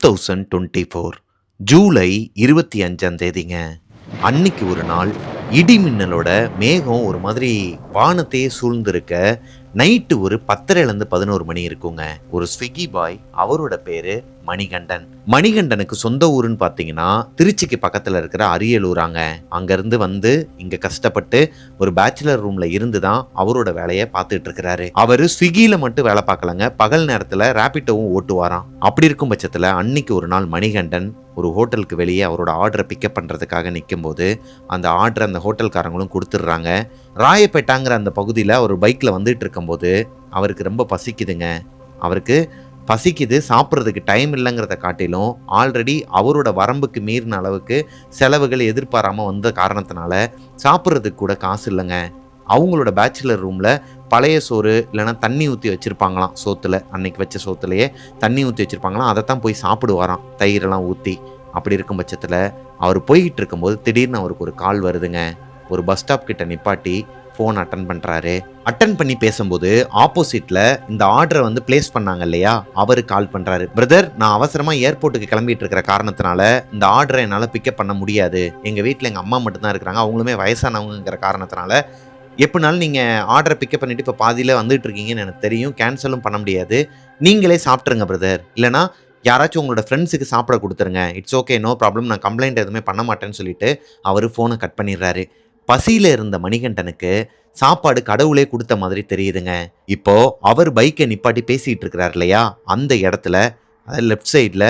2024 ஜூலை 25ஆம் தேதிங்க. அன்னைக்கு ஒரு நாள் இடி மின்னலோட மேகம் ஒரு மாதிரி வானத்தையே சூழ்ந்திருக்க. நைட்டு ஒரு 10:30 11 மணி இருக்குங்க. ஒரு ஸ்விக்கி பாய், அவரோட பேரு மணிகண்டன். மணிகண்டனுக்கு சொந்த ஊருன்னு பார்த்தீங்கன்னா திருச்சிக்கு பக்கத்தில் இருக்கிற அரியலூராங்க. அங்கேருந்து வந்து இங்கே கஷ்டப்பட்டு ஒரு பேச்சுலர் ரூமில் இருந்து தான் அவரோட வேலையை பார்த்துட்டு இருக்கிறாரு. அவர் ஸ்விக்கியில் மட்டும் வேலை பார்க்கலங்க, பகல் நேரத்தில் ரேபிட்டோவும் ஓட்டுவாராம். அப்படி இருக்கும் பட்சத்தில் அன்னைக்கு ஒரு நாள் மணிகண்டன் ஒரு ஹோட்டலுக்கு வெளியே அவரோட ஆர்டரை பிக்கப் பண்ணுறதுக்காக நிற்கும் போது அந்த ஆர்டரை அந்த ஹோட்டல்காரங்களும் கொடுத்துட்றாங்க. ராயப்பேட்டாங்கிற அந்த பகுதியில் அவர் பைக்கில் வந்துட்டு இருக்கும்போது அவருக்கு ரொம்ப பசிக்குதுங்க. அவருக்கு பசிக்குது, சாப்பிட்றதுக்கு டைம் இல்லைங்கிறத காட்டிலும் ஆல்ரெடி அவரோட வரம்புக்கு மீறின அளவுக்கு செலவுகள் எதிர்பாராமல் வந்த காரணத்தினால சாப்பிட்றதுக்கு கூட காசு இல்லைங்க. அவங்களோட பேச்சுலர் ரூமில் பழைய சோறு இல்லைனா தண்ணி ஊற்றி வச்சுருப்பாங்களாம். சோத்தில் அன்னைக்கு வச்ச சோத்துலேயே தண்ணி ஊற்றி வச்சுருப்பாங்களாம். அதைத்தான் போய் சாப்பிடுவாராம், தயிரெல்லாம் ஊற்றி. அப்படி இருக்கும் பட்சத்தில் அவர் போய்கிட்டு இருக்கும்போது திடீர்னு அவருக்கு ஒரு கால் வருதுங்க. ஒரு பஸ் ஸ்டாப் கிட்ட நிப்பாட்டி ஃபோன் அட்டன் பண்ணுறாரு. அட்டன் பண்ணி பேசும்போது ஆப்போசிட்டில் இந்த ஆர்டரை வந்து பிளேஸ் பண்ணாங்க இல்லையா, அவரு கால் பண்ணுறாரு. பிரதர், நான் அவசரமாக ஏர்போர்ட்டுக்கு கிளம்பிட்டு இருக்கிற காரணத்தினால இந்த ஆர்டரை என்னால் பிக்கப் பண்ண முடியாது. எங்கள் வீட்டில் எங்கள் அம்மா மட்டும்தான் இருக்கிறாங்க, அவங்களுமே வயசானவங்கிற காரணத்தினால எப்படினாலும் நீங்கள் ஆர்டரை பிக்கப் பண்ணிவிட்டு இப்போ பாதியில் வந்துட்டு இருக்கீங்கன்னு எனக்கு தெரியும், கேன்சலும் பண்ண முடியாது. நீங்களே சாப்பிட்ருங்க பிரதர், இல்லைனா யாராச்சும் உங்களோட ஃப்ரெண்ட்ஸுக்கு சாப்பிட கொடுத்துருங்க. இட்ஸ் ஓகே, நோ ப்ராப்ளம், நான் கம்ப்ளைண்ட் எதுவுமே பண்ண மாட்டேன்னு சொல்லிட்டு அவர் ஃபோனை கட் பண்ணிடுறாரு. பசியில் இருந்த மணிகண்டனுக்கு சாப்பாடு கடவுளே கொடுத்த மாதிரி தெரியுதுங்க. இப்போ அவர் பைக்கை நிப்பாட்டி பேசிகிட்டு இருக்கிறார் இல்லையா, அந்த இடத்துல அதாவது லெஃப்ட் சைடில்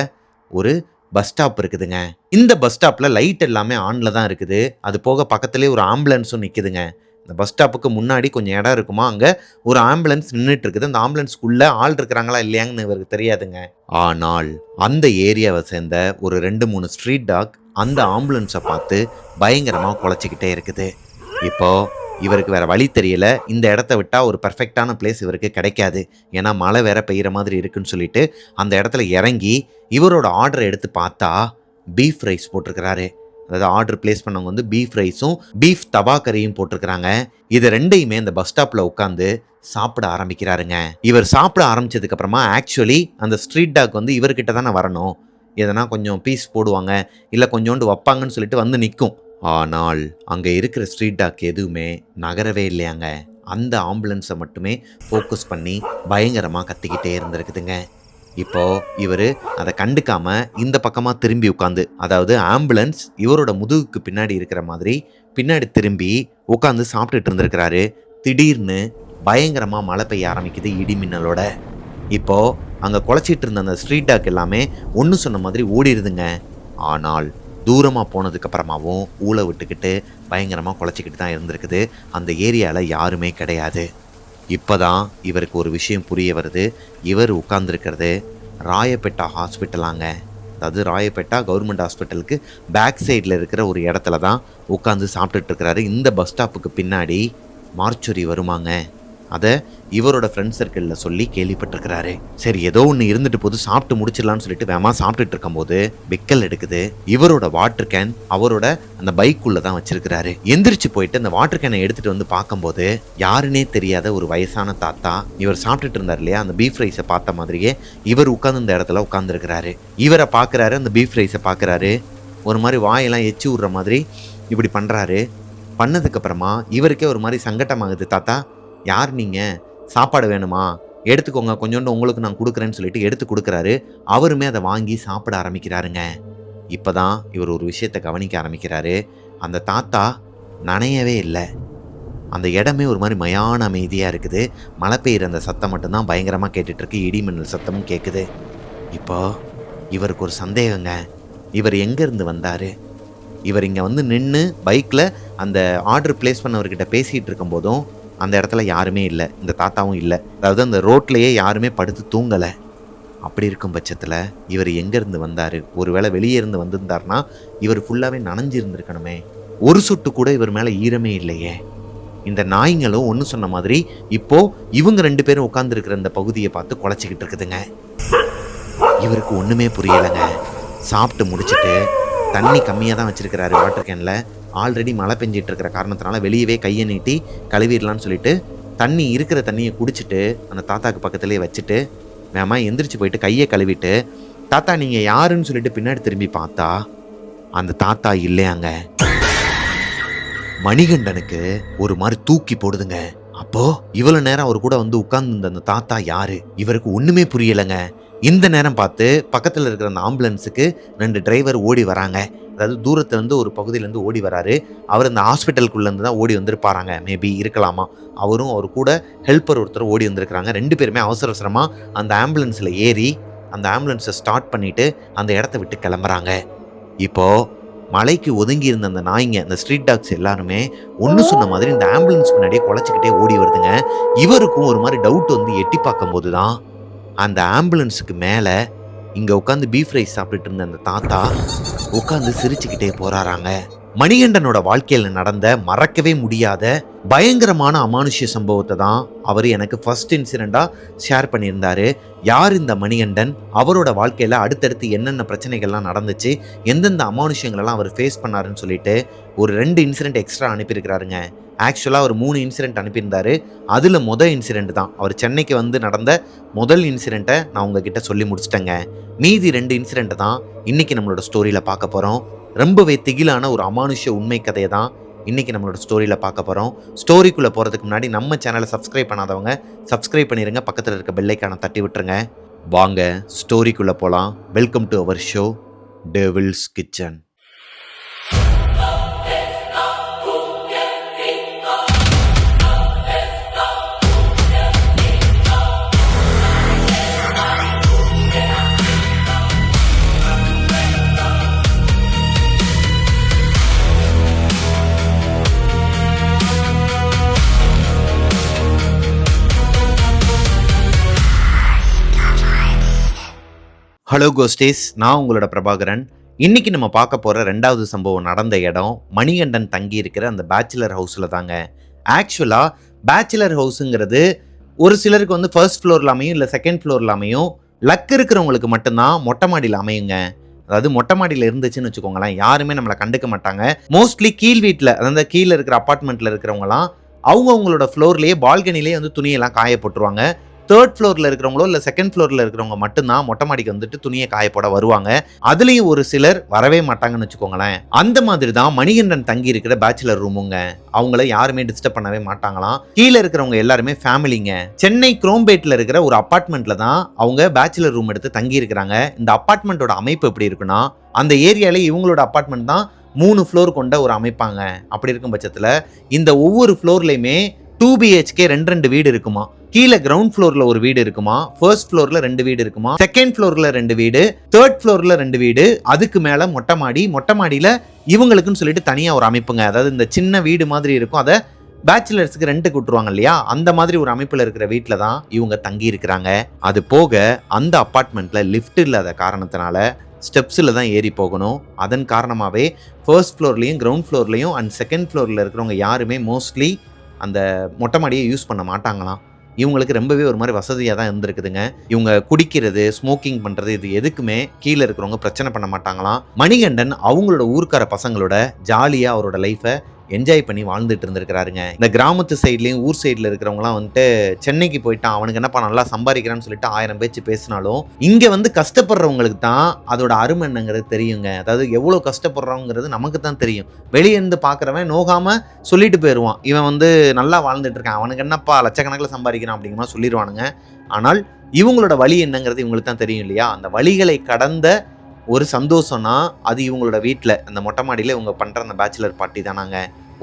ஒரு பஸ் ஸ்டாப் இருக்குதுங்க. இந்த பஸ் ஸ்டாப்பில் லைட் எல்லாமே ஆனில் தான் இருக்குது. அது போக பக்கத்துலேயே ஒரு ஆம்புலன்ஸும் நிற்குதுங்க. இந்த பஸ் ஸ்டாப்புக்கு முன்னாடி கொஞ்சம் இடம் இருக்குமா, அங்கே ஒரு ஆம்புலன்ஸ் நின்றுட்டு இருக்குது. அந்த ஆம்புலன்ஸ்குள்ளே ஆள் இருக்கிறாங்களா இல்லையாங்கன்னு இவருக்கு தெரியாதுங்க. ஆனால் அந்த ஏரியாவை சேர்ந்த ஒரு 2-3 ஸ்ட்ரீட் டாக் அந்த ஆம்புலன்ஸை பார்த்து பயங்கரமாக குலைச்சிக்கிட்டே இருக்குது. இப்போது இவருக்கு வேறு வழி தெரியல. இந்த இடத்த விட்டால் ஒரு பர்ஃபெக்டான பிளேஸ் இவருக்கு கிடைக்காது, ஏன்னா மழை வேற பெய்கிற மாதிரி இருக்குன்னு சொல்லிட்டு அந்த இடத்துல இறங்கி இவரோட ஆர்டரை எடுத்து பார்த்தா பீஃப் ரைஸ் போட்டிருக்கிறாரு. அதாவது ஆர்டர் பிளேஸ் பண்ணவங்க வந்து பீஃப் ரைஸும் பீஃப் தவா கறியும் போட்டிருக்கிறாங்க. இது ரெண்டையுமே இந்த பஸ் ஸ்டாப்பில் உட்காந்து சாப்பிட ஆரம்பிக்கிறாருங்க. இவர் சாப்பிட ஆரம்பித்ததுக்கப்புறமா ஆக்சுவலி அந்த ஸ்ட்ரீட் டாக் வந்து இவர்கிட்ட தானே வரணும், எதனா கொஞ்சம் பீஸ் போடுவாங்க இல்லை கொஞ்சோண்டு வைப்பாங்கன்னு சொல்லிட்டு வந்து நிற்கும். ஆனால் அங்கே இருக்கிற ஸ்ட்ரீட் டாக் எதுவுமே நகரவே இல்லையாங்க. அந்த ஆம்புலன்ஸை மட்டுமே ஃபோக்கஸ் பண்ணி பயங்கரமாக கத்திக்கிட்டே இருந்திருக்குதுங்க. இப்போது இவர் அதை கண்டுக்காமல் இந்த பக்கமாக திரும்பி உட்காந்து, அதாவது ஆம்புலன்ஸ் இவரோட முதுகுக்கு பின்னாடி இருக்கிற மாதிரி பின்னாடி திரும்பி உட்காந்து சாப்பிட்டுட்டு இருந்திருக்கிறாரு. திடீர்னு பயங்கரமாக மழை பெய்ய ஆரம்பிக்குது இடி மின்னலோட. இப்போது அங்கே குலைச்சிட்டு இருந்த அந்த ஸ்ட்ரீட் டாக் எல்லாமே ஒன்று சொன்ன மாதிரி ஓடிடுதுங்க. ஆனால் தூரமாக போனதுக்கப்புறமாவும் ஊழை விட்டுக்கிட்டு பயங்கரமாக குலைச்சிக்கிட்டு தான் இருந்திருக்குது. அந்த ஏரியாவில் யாருமே கிடையாது. இப்போ தான் இவருக்கு ஒரு விஷயம் புரிய வருது. இவர் உட்கார்ந்துருக்கிறது ராயப்பேட்டா ஹாஸ்பிட்டலாங்க. அதாவது ராயப்பேட்டா கவர்மெண்ட் ஹாஸ்பிட்டலுக்கு பேக் சைடில் இருக்கிற ஒரு இடத்துல தான் உட்காந்து சாப்பிட்டுட்டு இருக்கிறாரு. இந்த பஸ் ஸ்டாப்புக்கு பின்னாடி மார்ச்சுரி வருமாங்க. அதை இவரோட ஃப்ரெண்ட் சர்க்கிளில் சொல்லி கேள்விப்பட்டிருக்கிறாரு. சரி, ஏதோ ஒன்று இருந்துட்டு போது சாப்பிட்டு முடிச்சிடலான்னு சொல்லிட்டு வேமா சாப்பிட்டுட்டு இருக்கும்போது விக்கல் எடுக்குது. இவரோட வாட்டர் கேன் அவரோட அந்த பைக்குள்ளே தான் வச்சிருக்கிறாரு. எந்திரிச்சு போயிட்டு அந்த வாட்டர் கேனை எடுத்துட்டு வந்து பார்க்கும்போது யாருன்னே தெரியாத ஒரு வயசான தாத்தா இவர் சாப்பிட்டுட்டு இருந்தார் இல்லையா, அந்த பீஃப் ரைஸை பார்த்த மாதிரியே இவர் உட்காந்து இந்த இடத்துல உட்காந்துருக்கிறாரு. இவரை பார்க்குறாரு, அந்த பீஃப் ரைஸை பார்க்குறாரு. ஒரு மாதிரி வாயெல்லாம் எச்சி விடுற மாதிரி இப்படி பண்ணுறாரு. பண்ணதுக்கப்புறமா இவருக்கே ஒரு மாதிரி சங்கட்டமாகுது. தாத்தா, யார் நீங்கள், சாப்பாடு வேணுமா, எடுத்துக்கோங்க, கொஞ்சோண்டு உங்களுக்கு நான் கொடுக்குறேன்னு சொல்லிட்டு எடுத்து கொடுக்குறாரு. அவருமே அதை வாங்கி சாப்பிட ஆரம்பிக்கிறாருங்க. இப்போ தான் இவர் ஒரு விஷயத்தை கவனிக்க ஆரம்பிக்கிறாரு. அந்த தாத்தா நனையவே இல்லை. அந்த இடமே ஒரு மாதிரி மயான அமைதியாக இருக்குது. மழை பெய்கிற அந்த சத்தம் மட்டும்தான் பயங்கரமாக கேட்டுட்ருக்கு. இடி மின்னல் சத்தமும் கேட்குது. இப்போ இவருக்கு ஒரு சந்தேகங்க. இவர் எங்கேருந்து வந்தார்? இவர் இங்கே வந்து நின்று பைக்கில் அந்த ஆர்டர் பிளேஸ் பண்ணவர்கிட்ட பேசிகிட்டு இருக்கும்போதும் அந்த இடத்துல யாருமே இல்லை, இந்த தாத்தாவும் இல்லை. அதாவது அந்த ரோட்லேயே யாருமே படுத்து தூங்கலை. அப்படி இருக்கும் பட்சத்தில் இவர் எங்கேருந்து வந்தார்? ஒருவேளை வெளியே இருந்து வந்திருந்தார்னா இவர் ஃபுல்லாகவே நனைஞ்சு இருந்திருக்கணுமே. ஒரு சொட்டு கூட இவர் மேலே ஈரமே இல்லையே. இந்த நாய்ங்களும் ஒன்று சொன்ன மாதிரி இப்போது இவங்க 2 பேரும் உட்காந்துருக்கிற இந்த பகுதியை பார்த்து குலைச்சிக்கிட்டு இருக்குதுங்க. இவருக்கு ஒன்றுமே புரியலைங்க. சாப்பிட்டு முடிச்சுட்டு தண்ணி கம்மியாக தான் வச்சுருக்கிறாரு வாட்டர் கேனில். ஆல்ரெடி மழை பெஞ்சிட்டு இருக்கிற காரணத்தினால வெளியவே கையை நீட்டி கழுவிடலான்னு சொல்லிட்டு தண்ணி இருக்கிற தண்ணியை குடிச்சிட்டு அந்த தாத்தாக்கு பக்கத்துலேயே வச்சுட்டு வேமா எந்திரிச்சு போயிட்டு கையை கழுவிட்டு தாத்தா நீங்க யாருன்னு சொல்லிட்டு பின்னாடி திரும்பி பார்த்தா அந்த தாத்தா இல்லையாங்க. மணிகண்டனுக்கு ஒரு மாதிரி தூக்கி போடுதுங்க. அப்போ இவ்வளவு நேரம் அவர் கூட வந்து உட்கார்ந்து அந்த தாத்தா யாரு, இவருக்கு ஒண்ணுமே புரியலைங்க. இந்த நேரம் பார்த்து பக்கத்தில் இருக்கிற அந்த ஆம்புலன்ஸுக்கு 2 டிரைவர் ஓடி வராங்க. அதாவது தூரத்துல இருந்து ஒரு பகுதியிலேருந்து ஓடி வராரு. அவர் அந்த ஹாஸ்பிட்டலுக்குள்ளேருந்து தான் ஓடி வந்திருப்பாராங்க. மேபி இருக்கலாமா. அவரும் அவர் கூட ஹெல்ப்பர் ஒருத்தர் ஓடி வந்திருக்கிறாங்க. 2 பேருமே அவசர அவசரமாக அந்த ஆம்புலன்ஸில் ஏறி அந்த ஆம்புலன்ஸை ஸ்டார்ட் பண்ணிட்டு அந்த இடத்த விட்டு கிளம்புறாங்க. இப்போ மலைக்கு ஒதுங்கி இருந்த அந்த நாய்ங்க, அந்த ஸ்ட்ரீட் டாக்ஸ் எல்லாருமே ஒன்று சொன்ன மாதிரி இந்த ஆம்புலன்ஸ் முன்னாடியே குலைச்சிக்கிட்டே ஓடி வருதுங்க. இவருக்கும் ஒரு மாதிரி டவுட் வந்து எட்டி பார்க்கும்போது தான் அந்த ஆம்புலன்ஸுக்கு மேலே இங்கே உட்காந்து பீஃப் ரைஸ் சாப்பிட்டுட்டு இருந்த அந்த தாத்தா உட்காந்து சிரிச்சுக்கிட்டே போறாராங்க. மணிகண்டனோட வாழ்க்கையில் நடந்த மறக்கவே முடியாத பயங்கரமான அமானுஷ்ய சம்பவத்தை தான் அவர் எனக்கு ஃபர்ஸ்ட் இன்சிடெண்டாக ஷேர் பண்ணியிருந்தாரு. யார் இந்த மணிகண்டன், அவரோட வாழ்க்கையில் அடுத்தடுத்து என்னென்ன பிரச்சனைகள்லாம் நடந்துச்சு, எந்தெந்த அமானுஷ்யங்களெல்லாம் அவர் ஃபேஸ் பண்ணாருன்னு சொல்லிட்டு ஒரு 2 இன்சிடென்ட் எக்ஸ்ட்ரா அனுப்பியிருக்கிறாருங்க. ஆக்சுவலாக அவர் 3 இன்சிடென்ட் அனுப்பியிருந்தாரு. அதில் இன்சிடென்ட் தான் அவர் சென்னைக்கு வந்து நடந்த முதல் இன்சிடென்ட்டை நான் உங்ககிட்ட சொல்லி முடிச்சிட்டேங்க. மீதி 2 இன்சிடென்ட் தான் இன்னைக்கு நம்மளோட ஸ்டோரியில் பார்க்க போகிறோம். ரொம்பவே திகிலான ஒரு அமானுஷ்ய உண்மை கதையை தான் இன்னைக்கு நம்மளோட ஸ்டோரியில் பார்க்க போகிறோம். ஸ்டோரிக்குள்ளே போகிறதுக்கு முன்னாடி நம்ம சேனலை சப்ஸ்கிரைப் பண்ணாதவங்க சப்ஸ்கிரைப் பண்ணிடுங்க, பக்கத்தில் இருக்க பெல் ஐகானை தட்டி விட்டுருங்க. வாங்க ஸ்டோரிக்குள்ளே போகலாம். Welcome to our show devil's kitchen. Hello ghosties, நான் உங்களோட பிரபாகரன். இன்னைக்கு நம்ம பார்க்க போகிற 2வது சம்பவம் நடந்த இடம் மணிகண்டன் தங்கி இருக்கிற அந்த பேச்சுலர் ஹவுஸில் தாங்க. ஆக்சுவலாக பேச்சுலர் ஹவுஸுங்கிறது ஒரு சிலருக்கு வந்து ஃபர்ஸ்ட் ஃப்ளோரில் அமையும், இல்லை செகண்ட் ஃப்ளோரில் அமையும். லக் இருக்கிறவங்களுக்கு மட்டும்தான் மொட்டை மாடியில் அமையுங்க. அதாவது மொட்டை மாடியில் இருந்துச்சுன்னு வச்சுக்கோங்களேன், யாருமே நம்மளை கண்டுக்க மாட்டாங்க. மோஸ்ட்லி கீழ் வீட்டில், அதாவது கீழே இருக்கிற அப்பார்ட்மெண்ட்டில் இருக்கிறவங்களாம் அவங்களோட ஃப்ளோர்லேயே பால்கனிலேயே வந்து துணியெல்லாம் காய போட்டுருவாங்க. 3rd ஃப்ளோரில் இருக்கிறவங்களோ இல்லை செகண்ட் ஃப்ளோரில் இருக்கிறவங்க மட்டும்தான் மொட்டை மாடிக்கு வந்துட்டு துணியை காயப்போட வருவாங்க. அதுலேயும் ஒரு சிலர் வரவே மாட்டாங்கன்னு வச்சுக்கோங்களேன். அந்த மாதிரி தான் மணிகண்டன் தங்கி இருக்கிற பேச்சுலர் ரூமுங்க. அவங்கள யாருமே டிஸ்டர்ப் பண்ணவே மாட்டாங்களாம். கீழே இருக்கிறவங்க எல்லாருமே ஃபேமிலிங்க. சென்னை குரோம்பேட்டில் இருக்கிற ஒரு அப்பார்ட்மெண்ட்டில் தான் அவங்க பேச்சுலர் ரூம் எடுத்து தங்கி இருக்கிறாங்க. இந்த அப்பார்ட்மெண்ட்டோட அமைப்பு எப்படி இருக்குன்னா, அந்த ஏரியாலே இவங்களோட அப்பார்ட்மெண்ட் தான் 3 ஃப்ளோர் கொண்ட ஒரு அமைப்பாங்க. அப்படி இருக்கும் பட்சத்தில் இந்த ஒவ்வொரு ஃப்ளோர்லையுமே 2 BHK 2 வீடு இருக்குமா. கீழே கிரவுண்ட் ஃப்ளோர்ல ஒரு வீடு இருக்குமா, ஃபர்ஸ்ட் ஃப்ளோர்ல 2 வீடு இருக்குமா, செகண்ட் ஃப்ளோர்ல 2 வீடு, 3rd ஃப்ளோர்ல 2 வீடு, அதுக்கு மேல மொட்டை மாடி. மொட்டை மாடியில இவங்களுக்குன்னு சொல்லிட்டு தனியா ஒரு அமைப்புங்க. அதாவது இந்த சின்ன வீடு மாதிரி இருக்கும், அதை பேச்சுலர்ஸ்க்கு ரெண்ட்டுக்கு விட்டுருவாங்க இல்லையா, அந்த மாதிரி ஒரு அமைப்புல இருக்கிற வீட்டில் தான் இவங்க தங்கி இருக்கிறாங்க. அது போக அந்த அப்பார்ட்மெண்ட்ல லிஃப்ட் இல்லாத காரணத்தினால ஸ்டெப்ஸில் தான் ஏறி போகணும். அதன் காரணமாகவே ஃபர்ஸ்ட் ஃப்ளோர்லையும் கிரவுண்ட் ஃப்ளோர்லையும் அண்ட் செகண்ட் ஃப்ளோரில் இருக்கிறவங்க யாருமே மோஸ்ட்லி அந்த மொட்டை மாடியை யூஸ் பண்ண மாட்டாங்களாம். இவங்களுக்கு ரொம்பவே ஒரு மாதிரி வசதியாக தான் இருந்திருக்குதுங்க. இவங்க குடிக்கிறது, ஸ்மோக்கிங் பண்ணுறது, இது எதுக்குமே கீழே இருக்கிறவங்க பிரச்சனை பண்ண மாட்டாங்களாம். மணிகண்டன் அவங்களோட ஊர்க்கார பசங்களோட ஜாலியாக அவரோட லைஃப்பை என்ஜாய் பண்ணி வாழ்ந்துட்டு இருந்திருக்கிறாருங்க. இந்த கிராமத்து சைட்லேயும் ஊர் சைடில் இருக்கிறவங்களாம் வந்துட்டு சென்னைக்கு போயிட்டான், அவனுக்கு என்னப்பா நல்லா சம்பாதிக்கிறான்னு சொல்லிட்டு 1000 பேச்சு பேசினாலும் இங்கே வந்து கஷ்டப்படுறவங்களுக்கு தான் அதோட அருமை என்னங்கிறது தெரியுங்க. அதாவது எவ்வளோ கஷ்டப்படுறவங்கிறது நமக்கு தான் தெரியும். வெளியே இருந்து பார்க்குறவன் நோகாமல் சொல்லிட்டு போயிடுவான், இவன் வந்து நல்லா வாழ்ந்துட்டு இருக்கான், அவனுக்கு என்னப்பா லட்சக்கணக்கில் சம்பாதிக்கிறான் அப்படிங்கிற சொல்லிடுவானுங்க. ஆனால் இவங்களோட வழி என்னங்கிறது இவங்களுக்கு தான் தெரியும் இல்லையா. அந்த வழிகளை கடந்த ஒரு சந்தோஷம்னா அது இவங்களோட வீட்டில் அந்த மொட்டை மாடியில் இவங்க பண்ணுற அந்த பேச்சுலர் பார்ட்டி தானாங்க.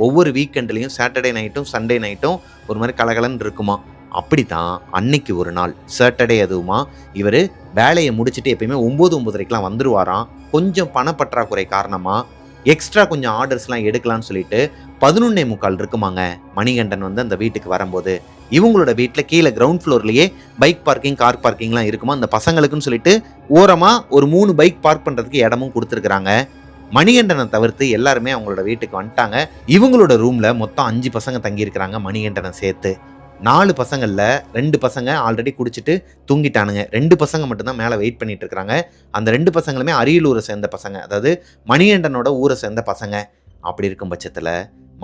ஒவ்வொரு வீக்கெண்ட்லேயும் சாட்டர்டே நைட்டும் சண்டே நைட்டும் ஒரு மாதிரி கலகலன்னு இருக்குமா. அப்படி தான் அன்னைக்கு ஒரு நாள் சாட்டர்டே அதுவுமா இவர் வேலையை முடிச்சுட்டு எப்பயுமே 9-9:30க்கெலாம் வந்துடுவாராம். கொஞ்சம் பணப்பற்றாக்குறை காரணமாக எக்ஸ்ட்ரா கொஞ்சம் ஆர்டர்ஸ்லாம் எடுக்கலான்னு சொல்லிட்டு 11:45 இருக்குமாங்க மணிகண்டன் வந்து அந்த வீட்டுக்கு வரும்போது. இவங்களோட வீட்டில் கீழே கிரவுண்ட் ஃப்ளோர்லேயே பைக் பார்க்கிங், கார் பார்க்கிங்லாம் இருக்குமா. அந்த பசங்களுக்குன்னு சொல்லிட்டு ஓரமாக ஒரு 3 பைக் பார்க் பண்ணுறதுக்கு இடமும் கொடுத்துருக்குறாங்க. மணிகண்டனை தவிர்த்து எல்லாருமே அவங்களோட வீட்டுக்கு வந்துட்டாங்க. இவங்களோட ரூமில் மொத்தம் 5 பசங்க தங்கியிருக்கிறாங்க, மணிகண்டனை சேர்த்து. 4 பசங்களில் 2 பசங்க ஆல்ரெடி குடிச்சிட்டு தூங்கிட்டானுங்க. 2 பசங்க மட்டும்தான் மேலே வெயிட் பண்ணிட்டு இருக்கிறாங்க. அந்த 2 பசங்களுமே அரியலூரை சேர்ந்த பசங்க, அதாவது மணிகண்டனோட ஊரை சேர்ந்த பசங்க. அப்படி இருக்கும் பட்சத்தில்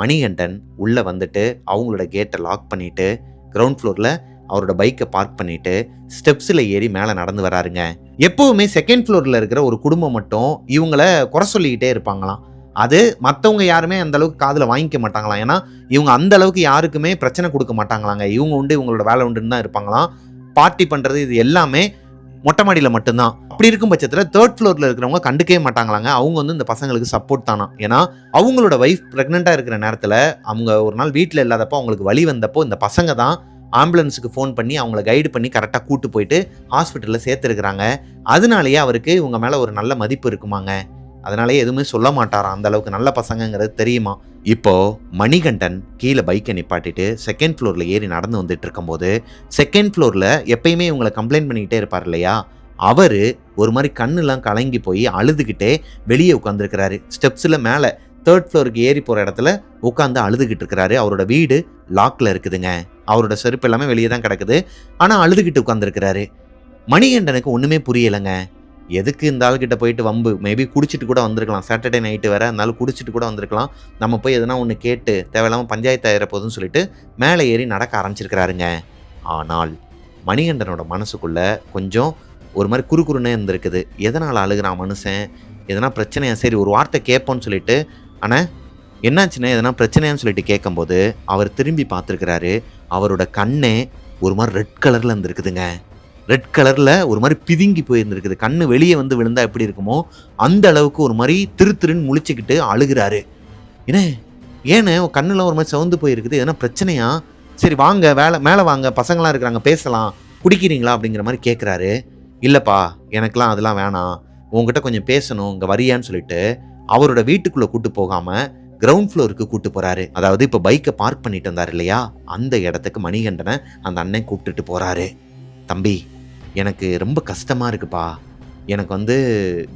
மணிகண்டன் உள்ளே வந்துட்டு அவங்களோட கேட்டை லாக் பண்ணிவிட்டு கிரவுண்ட் ஃப்ளோரில் அவரோட பைக்கை பார்க் பண்ணிவிட்டு ஸ்டெப்ஸில் ஏறி மேலே நடந்து வராருங்க. எப்பவுமே செகண்ட் ஃப்ளோர்ல இருக்கிற ஒரு குடும்பம் மட்டும் இவங்கள குறை சொல்லிக்கிட்டே இருப்பாங்களாம். அது மத்தவங்க யாருமே அந்த அளவுக்கு காதுல வாங்கிக்க மாட்டாங்களாம். ஏன்னா, இவங்க அந்த அளவுக்கு யாருக்குமே பிரச்சனை குடுக்க மாட்டாங்களாங்க. இவங்க உண்டு, இவங்களோட வேலை உண்டுன்னு தான் இருப்பாங்களாம். பார்ட்டி பண்றது இது எல்லாமே மொட்டை மாடியில மட்டும் தான். அப்படி இருக்கும் பட்சத்தில 3 ஃப்ளோர்ல இருக்கிறவங்க கண்டுக்கவே மாட்டாங்களாங்க. அவங்க வந்து இந்த பசங்களுக்கு சப்போர்ட் தானாம். ஏன்னா, அவங்களோட வைஃப் பிரெக்னன்ட்டா இருக்கிற நேரத்தில, அவங்க ஒரு நாள் வீட்ல இல்லாதப்போ அவங்களுக்கு வலி வந்தப்போ, இந்த பசங்க தான் ஆம்புலன்ஸுக்கு ஃபோன் பண்ணி அவங்கள கைடு பண்ணி கரெக்ட்டா கூட்டு போயிட்டு ஹாஸ்பிட்டல்ல சேர்த்துருக்கிறாங்க. அதனாலேயே அவருக்கு இவங்க மேல ஒரு நல்ல மதிப்பு இருக்குமாங்க. அதனாலேயே எதுவுமே சொல்ல மாட்டாராம். அந்த அளவுக்கு நல்ல பசங்கங்கிறது தெரியுமா. இப்போ மணிகண்டன் கீழ பைக்கை நிப்பாட்டிட்டு செகண்ட் ஃப்ளோர்ல ஏறி நடந்து வந்துட்டு இருக்கும்போது, செகண்ட் ஃப்ளோர்ல எப்பயுமே இவங்கள கம்ப்ளைண்ட் பண்ணிக்கிட்டே இருப்பார் இல்லையா? அவரு ஒரு மாரி கண்ணுலாம் கலங்கி போய் அழுதுகிட்டே வெளியே உட்கார்ந்திருக்கிறாரு. ஸ்டெப்ஸ்ல மேல 3 ஃப்ளோருக்கு ஏறி போற இடத்துல உட்கார்ந்து அழுதுகிட்டு இருக்கிறாரு. அவரோட வீடு லாக்ல இருக்குதுங்க. அவரோட செருப்பு எல்லாமே வெளியே தான் கிடக்குது. ஆனா அழுதுகிட்டு உட்கார்ந்திருக்கிறாரு. மணிகண்டனுக்கு ஒண்ணுமே புரியலங்க. எதுக்கு இந்த ஆள்கிட்ட போயிட்டு வம்பு? மேபி குடிச்சிட்டு கூட வந்திருக்கலாம். சாட்டர்டே நைட்டு வேற, அதனால குடிச்சிட்டு கூட வந்திருக்கலாம். நம்ம போய் எதனா ஒண்ணு கேட்டு தேவையில்லாம பஞ்சாயத்து ஆயிர போதுன்னு சொல்லிட்டு மேலே ஏறி நடக்க ஆரம்பிச்சிருக்கிறாருங்க. ஆனால் மணிகண்டனோட மனசுக்குள்ள கொஞ்சம் ஒரு மாரி குறுகுறுன்னே இருந்திருக்குது. எதனால அழுகுறான் மனுஷன்? எதனா பிரச்சனையா? சரி ஒரு வார்த்தை கேட்போம்ன்னு சொல்லிட்டு, "அண்ணே என்னாச்சுண்ணே? எதனா பிரச்சனையான்னு?" சொல்லிட்டு கேட்கும்போது, அவர் திரும்பி பார்த்துருக்கிறாரு. அவரோட கண்ணே ஒரு மாரி ரெட் கலர்ல இருந்திருக்குதுங்க. ரெட் கலர்ல ஒரு மாரி பிதுங்கி போயிருந்திருக்குது. கண்ணு வெளியே வந்து விழுந்தா எப்படி இருக்குமோ, அந்த அளவுக்கு ஒரு மாரி திருன்னு முழிச்சுக்கிட்டு அழுகுறாரு. "ஏண்ணே, ஏண்ணே உன் கண்ணுலாம் ஒரு மாரி சிவந்து போயிருக்குது. எதனா பிரச்சனையா? சரி வாங்க மேல வாங்க. பசங்கலாம் இருக்கிறாங்க பேசலாம். குடிக்கிறீங்களா?" அப்படிங்கிற மாரி கேட்குறாரு. "இல்லப்பா, எனக்கெல்லாம் அதெல்லாம் வேணாம். உன்கிட்ட கொஞ்சம் பேசணும். இங்க வரியான்னு?" சொல்லிட்டு அவரோட வீட்டுக்குள்ள கூட்டு போகாம கிரவுண்ட் ஃப்ளோருக்கு கூட்டு போறாரு. அதாவது இப்ப பைக்க பார்க் பண்ணிட்டு இருந்தாரு இல்லையா? அந்த இடத்துக்கு மணிகண்டன அந்த அண்ணன் கூப்பிட்டுட்டு போறாரு. "தம்பி, எனக்கு ரொம்ப கஷ்டமா இருக்குப்பா. எனக்கு வந்து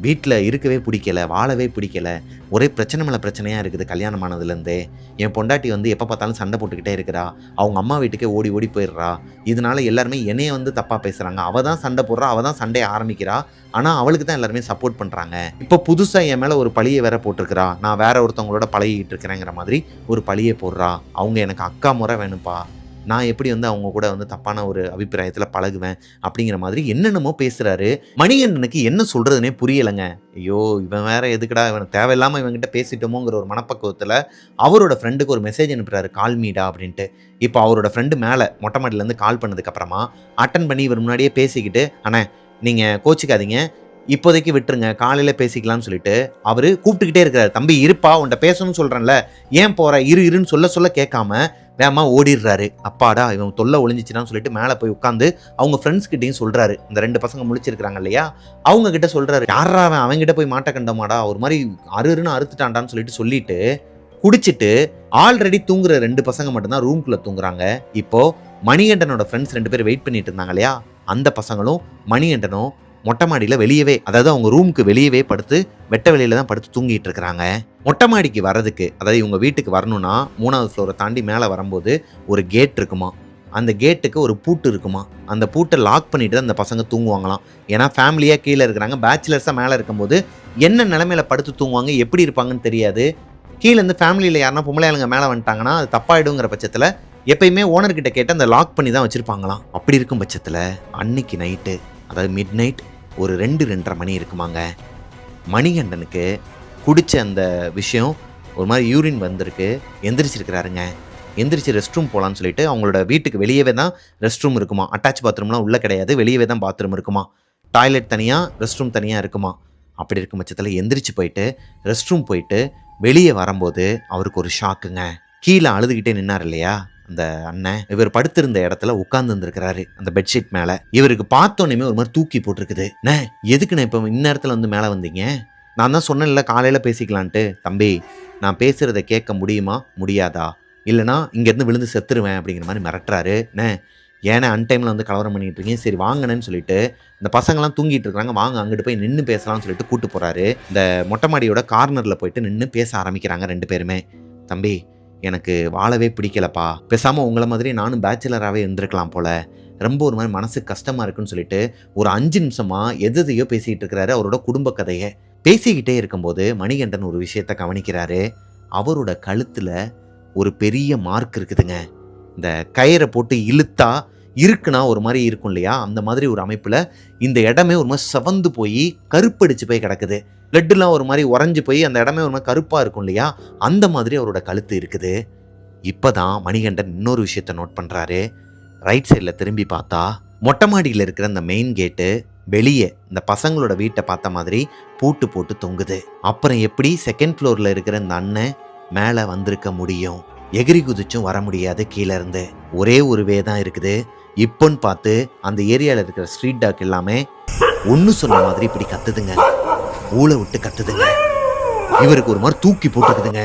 வீட்ல இருக்கவே பிடிக்கல, வாழவே பிடிக்கல. ஒரே பிரச்சனை மேல பிரச்சனையா இருக்குது கல்யாணம் ஆனதுலேருந்தே. என் பொண்டாட்டி வந்து எப்போ பார்த்தாலும் சண்டை போட்டுக்கிட்டே இருக்கிறா. அவங்க அம்மா வீட்டுக்கே ஓடி ஓடி போயிடுறா. இதனால எல்லாருமே என்னைய வந்து தப்பா பேசுறாங்க. அவ தான் சண்டை போடுறா, அவ தான் சண்டைய ஆரம்பிக்கிறா. ஆனா அவளுக்கு தான் எல்லாருமே சப்போர்ட் பண்றாங்க. இப்போ புதுசா என் மேல ஒரு பழிய வேற போட்டிருக்கிறா. நான் வேற ஒருத்தவங்களோட பழகிட்டு இருக்கிறேங்கிற மாதிரி ஒரு பழிய போடுறா. அவங்க எனக்கு அக்கா முறை வேணும்ப்பா. நான் எப்படி வந்து அவங்க கூட வந்து தப்பான ஒரு அபிப்பிராயத்துல பழகுவேன்?" அப்படிங்கிற மாதிரி என்னென்னமோ பேசுறாரு. மணிகண்டனுக்கு என்ன சொல்றதுன்னே புரியலங்க. ஐயோ! இவன் வேற எதுக்குடா இவன தேவையில்லாம இவன்கிட்ட பேசிட்டோமோங்கிற ஒரு மனப்பக்குவத்துல அவரோட ஃப்ரெண்டுக்கு ஒரு மெசேஜ் அனுப்புறாரு. "கால் மீடா" அப்படின்ட்டு. இப்போ அவரோட ஃப்ரெண்டு மேல மொட்டை மாடியிலேருந்து கால் பண்ணதுக்கு அப்புறமா அட்டெண்ட் பண்ணி இவர் முன்னாடியே பேசிக்கிட்டு, "அண்ணே நீங்க கோச்சிக்காதீங்க. இப்போதைக்கு விட்டுருங்க. காலையில பேசிக்கலாம்னு" சொல்லிட்டு அவரு கூப்பிட்டுக்கிட்டே இருக்கிறாரு. "தம்பி இருப்பா, உன்ட்ட பேசணும்னு சொல்றேன்ல. ஏன் போற? இருன்னு சொல்ல சொல்ல கேட்காம வேகமா ஓடிடுறாரு. அப்பாடா இவன் தொல்லை ஒழிஞ்சிச்சுன்னு சொல்லிட்டு மேலே போய் உட்காந்து அவங்க ஃப்ரெண்ட்ஸ் கிட்டையும் சொல்றாரு. இந்த 2 பசங்க முழிச்சிருக்காங்க இல்லையா? அவங்க கிட்ட சொல்றாரு. "யார்ரா அவன்? அவன்கிட்ட போய் மாட்ட கண்டமாடா. ஒரு மாதிரி அருன்னு அறுத்துட்டான்டான்னு" சொல்லிட்டு குடிச்சிட்டு ஆல்ரெடி தூங்குற 2 பசங்க மட்டும் தான் ரூம்குள்ள தூங்குறாங்க. இப்போ மணிகண்டனோட ஃப்ரெண்ட்ஸ் 2 பேர் வெயிட் பண்ணிட்டு இருந்தாங்க இல்லையா? அந்த பசங்களும் மணிகண்டனும் மொட்டை மாடியில வெளியவே, அதாவது அவங்க ரூமுக்கு வெளியவே படுத்து வெட்ட வெளியில தான் படுத்து தூங்கிட்டு இருக்கிறாங்க. மொட்டை மாடிக்கு வர்றதுக்கு, அதாவது இவங்க வீட்டுக்கு வரணும்னா 3வது ஃப்ளோரை தாண்டி மேலே வரும்போது ஒரு கேட் இருக்குமா. அந்த கேட்டுக்கு ஒரு பூட்டு இருக்குமா. அந்த பூட்டை லாக் பண்ணிட்டு தான் அந்த பசங்க தூங்குவாங்களாம். ஏன்னா ஃபேமிலியா கீழே இருக்கிறாங்க. பேச்சுலர்ஸா மேலே இருக்கும்போது என்ன நிலைமையில படுத்து தூங்குவாங்க, எப்படி இருப்பாங்கன்னு தெரியாது. கீழே இருந்து ஃபேமிலியில் யாருன்னா பொம்பளை ஆளுங்க மேலே வந்துட்டாங்கன்னா அது தப்பாயிடுங்கிற பட்சத்தில் எப்பயுமே ஓனர்கிட்ட கேட்டு அந்த லாக் பண்ணி தான் வச்சிருப்பாங்களாம். அப்படி இருக்கும் பட்சத்தில் அன்னைக்கு நைட்டு, அதாவது மிட் நைட் ஒரு 2-2:30 மணி இருக்குமாங்க. மணிகண்டனுக்கு குடிச்ச அந்த விஷயம் ஒரு மாதிரி யூரின் வந்திருக்கு. எந்திரிச்சிருக்கிறாருங்க. எந்திரிச்சு ரெஸ்ட் ரூம் போகலான்னு சொல்லிட்டு அவங்களோட வீட்டுக்கு வெளியவே தான் ரெஸ்ட் ரூம் இருக்குமா. அட்டாச் பாத்ரூம்லாம் உள்ளே கிடையாது. வெளியவே தான் பாத்ரூம் இருக்குமா. டாய்லெட் தனியாக, ரெஸ்ட் ரூம் தனியாக இருக்குமா. அப்படி இருக்கும் பட்சத்தில் எந்திரிச்சு போயிட்டு ரெஸ்ட் ரூம் போயிட்டு வெளியே வரும்போது அவருக்கு ஒரு ஷாக்குங்க. கீழே அழுதுகிட்டே நின்னார் இல்லையா அந்த அண்ணன், இவர் படுத்திருந்த இடத்துல உட்கார்ந்து இருந்திருக்கிறாரு அந்த பெட்ஷீட் மேல. இவருக்கு பார்த்தோன்னே ஒரு மாதிரி தூக்கி போட்டிருக்குது. "நே எதுக்குண்ணே இப்போ இந்நேரத்தில் வந்து மேலே வந்தீங்க? நான் தான் சொன்னேன்ல காலையில் பேசிக்கலான்ட்டு." "தம்பி, நான் பேசுகிறத கேட்க முடியுமா முடியாதா? இல்லைனா இங்கேருந்து விழுந்து செத்துருவேன்." அப்படிங்கிற மாதிரி மிரட்டுறாரு. "ஏன்னா அன்டைமில் வந்து கலவரம் பண்ணிட்டு இருக்கீங்க. சரி வாங்கன்னு" சொல்லிட்டு இந்த பசங்கள்லாம் தூங்கிட்டு இருக்காங்க. "வாங்க அங்கிட்டு போய் நின்று பேசலாம்னு" சொல்லிட்டு கூட்டு போகிறாரு. இந்த மொட்டை மாடியோட கார்னரில் போயிட்டு நின்று பேச ஆரம்பிக்கிறாங்க 2 பேருமே. "தம்பி, எனக்கு வாழவே பிடிக்கலப்பா. பேசாமல் உங்களை மாதிரி நானும் பேச்சுலராகவே இருந்திருக்கலாம் போல. ரொம்ப ஒரு மாதிரி மனசுக்கு கஷ்டமாக இருக்குன்னு" சொல்லிட்டு ஒரு 5 நிமிஷமாக எதையோ பேசிகிட்டு இருக்கிறாரு அவரோட குடும்ப கதையை. பேசிக்கிட்டே இருக்கும்போது மணிகண்டன் ஒரு விஷயத்தை கவனிக்கிறாரு. அவரோட கழுத்தில் ஒரு பெரிய மார்க் இருக்குதுங்க. இந்த கயிறை போட்டு இழுத்தா இருக்குன்னா ஒரு மாதிரி இருக்கும் இல்லையா, அந்த மாதிரி ஒரு அமைப்பில் இந்த இடமே ஒரு மாதிரி செவந்து போய் கருப்படிச்சு போய் கிடக்குது. பிளட்டுலாம் ஒரு மாதிரி உறைஞ்சு போய் அந்த இடமே ஒரு மாதிரி கருப்பாக இருக்கும் இல்லையா, அந்த மாதிரி அவரோட கழுத்து இருக்குது. இப்போதான் மணிகண்டன் இன்னொரு விஷயத்த நோட் பண்ணுறாரு. ரைட் சைடில் திரும்பி பார்த்தா மொட்டை மாடியில் இருக்கிற அந்த மெயின் கேட்டு வெளியே இந்த பசங்களோட வீட்டை பார்த்த மாதிரி பூட்டு போட்டு தொங்குது. அப்புறம் எப்படி செகண்ட் ஃப்ளோரில் இருக்கிற இந்த அண்ணன் மேலே வந்திருக்க முடியும்? எகிரி குதிச்சும் வர முடியாது கீழே இருந்து. ஒரே ஒரு வே தான் இருக்குது. இப்போன்னு பார்த்து அந்த ஏரியாவில் இருக்கிற ஸ்ட்ரீட் டாக் எல்லாமே ஒன்று சொன்ன மாதிரி இப்படி கத்துதுங்க, ஊளை விட்டு கத்துதுங்க. இவருக்கு ஒரு மாதிரி தூக்கி போட்டுக்குதுங்க.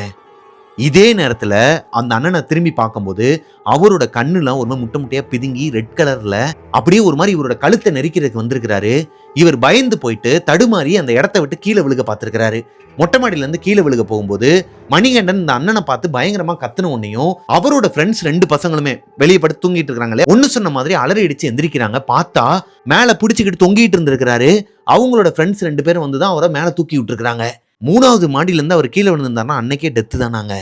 இதே நேரத்தில் அந்த அண்ணனை திரும்பி பார்க்கும்போது அவரோட கண்ணுலாம் ஒரு மாதிரி முட்டை முட்டையா பிதுங்கி ரெட் கலர்ல அப்படியே ஒரு மாதிரி இவரோட கழுத்தை நெரிக்கிறதுக்கு வந்திருக்கிறாரு. இவர் பயந்து போயிட்டு தடுமாறி அந்த இடத்த விட்டு கீழே விழுக பார்த்திருக்கிறாரு. மொட்டை மாடியில இருந்து கீழே விழுக போகும்போது மணிகண்டன் இந்த அண்ணனை பார்த்து பயங்கரமா கத்துன உடனேயும் அவரோட ஃப்ரெண்ட்ஸ் 2 பசங்களுமே வெளியே படுத்து தூங்கிட்டு இருக்காங்களே, ஒன்னு சொன்ன மாதிரி அலறி அடிச்சு எந்திரிக்கிறாங்க. பார்த்தா மேல பிடிச்சிக்கிட்டு தொங்கிட்டு இருந்திருக்கிறாரு. அவங்களோட ஃப்ரெண்ட்ஸ் 2 பேரும் வந்துதான் அவரை மேல தூக்கி விட்டுருக்காங்க. 3வது மாடியிலேருந்து அவர் கீழே விழுந்திருந்தாருன்னா அன்னைக்கே டெத்து தானாங்க.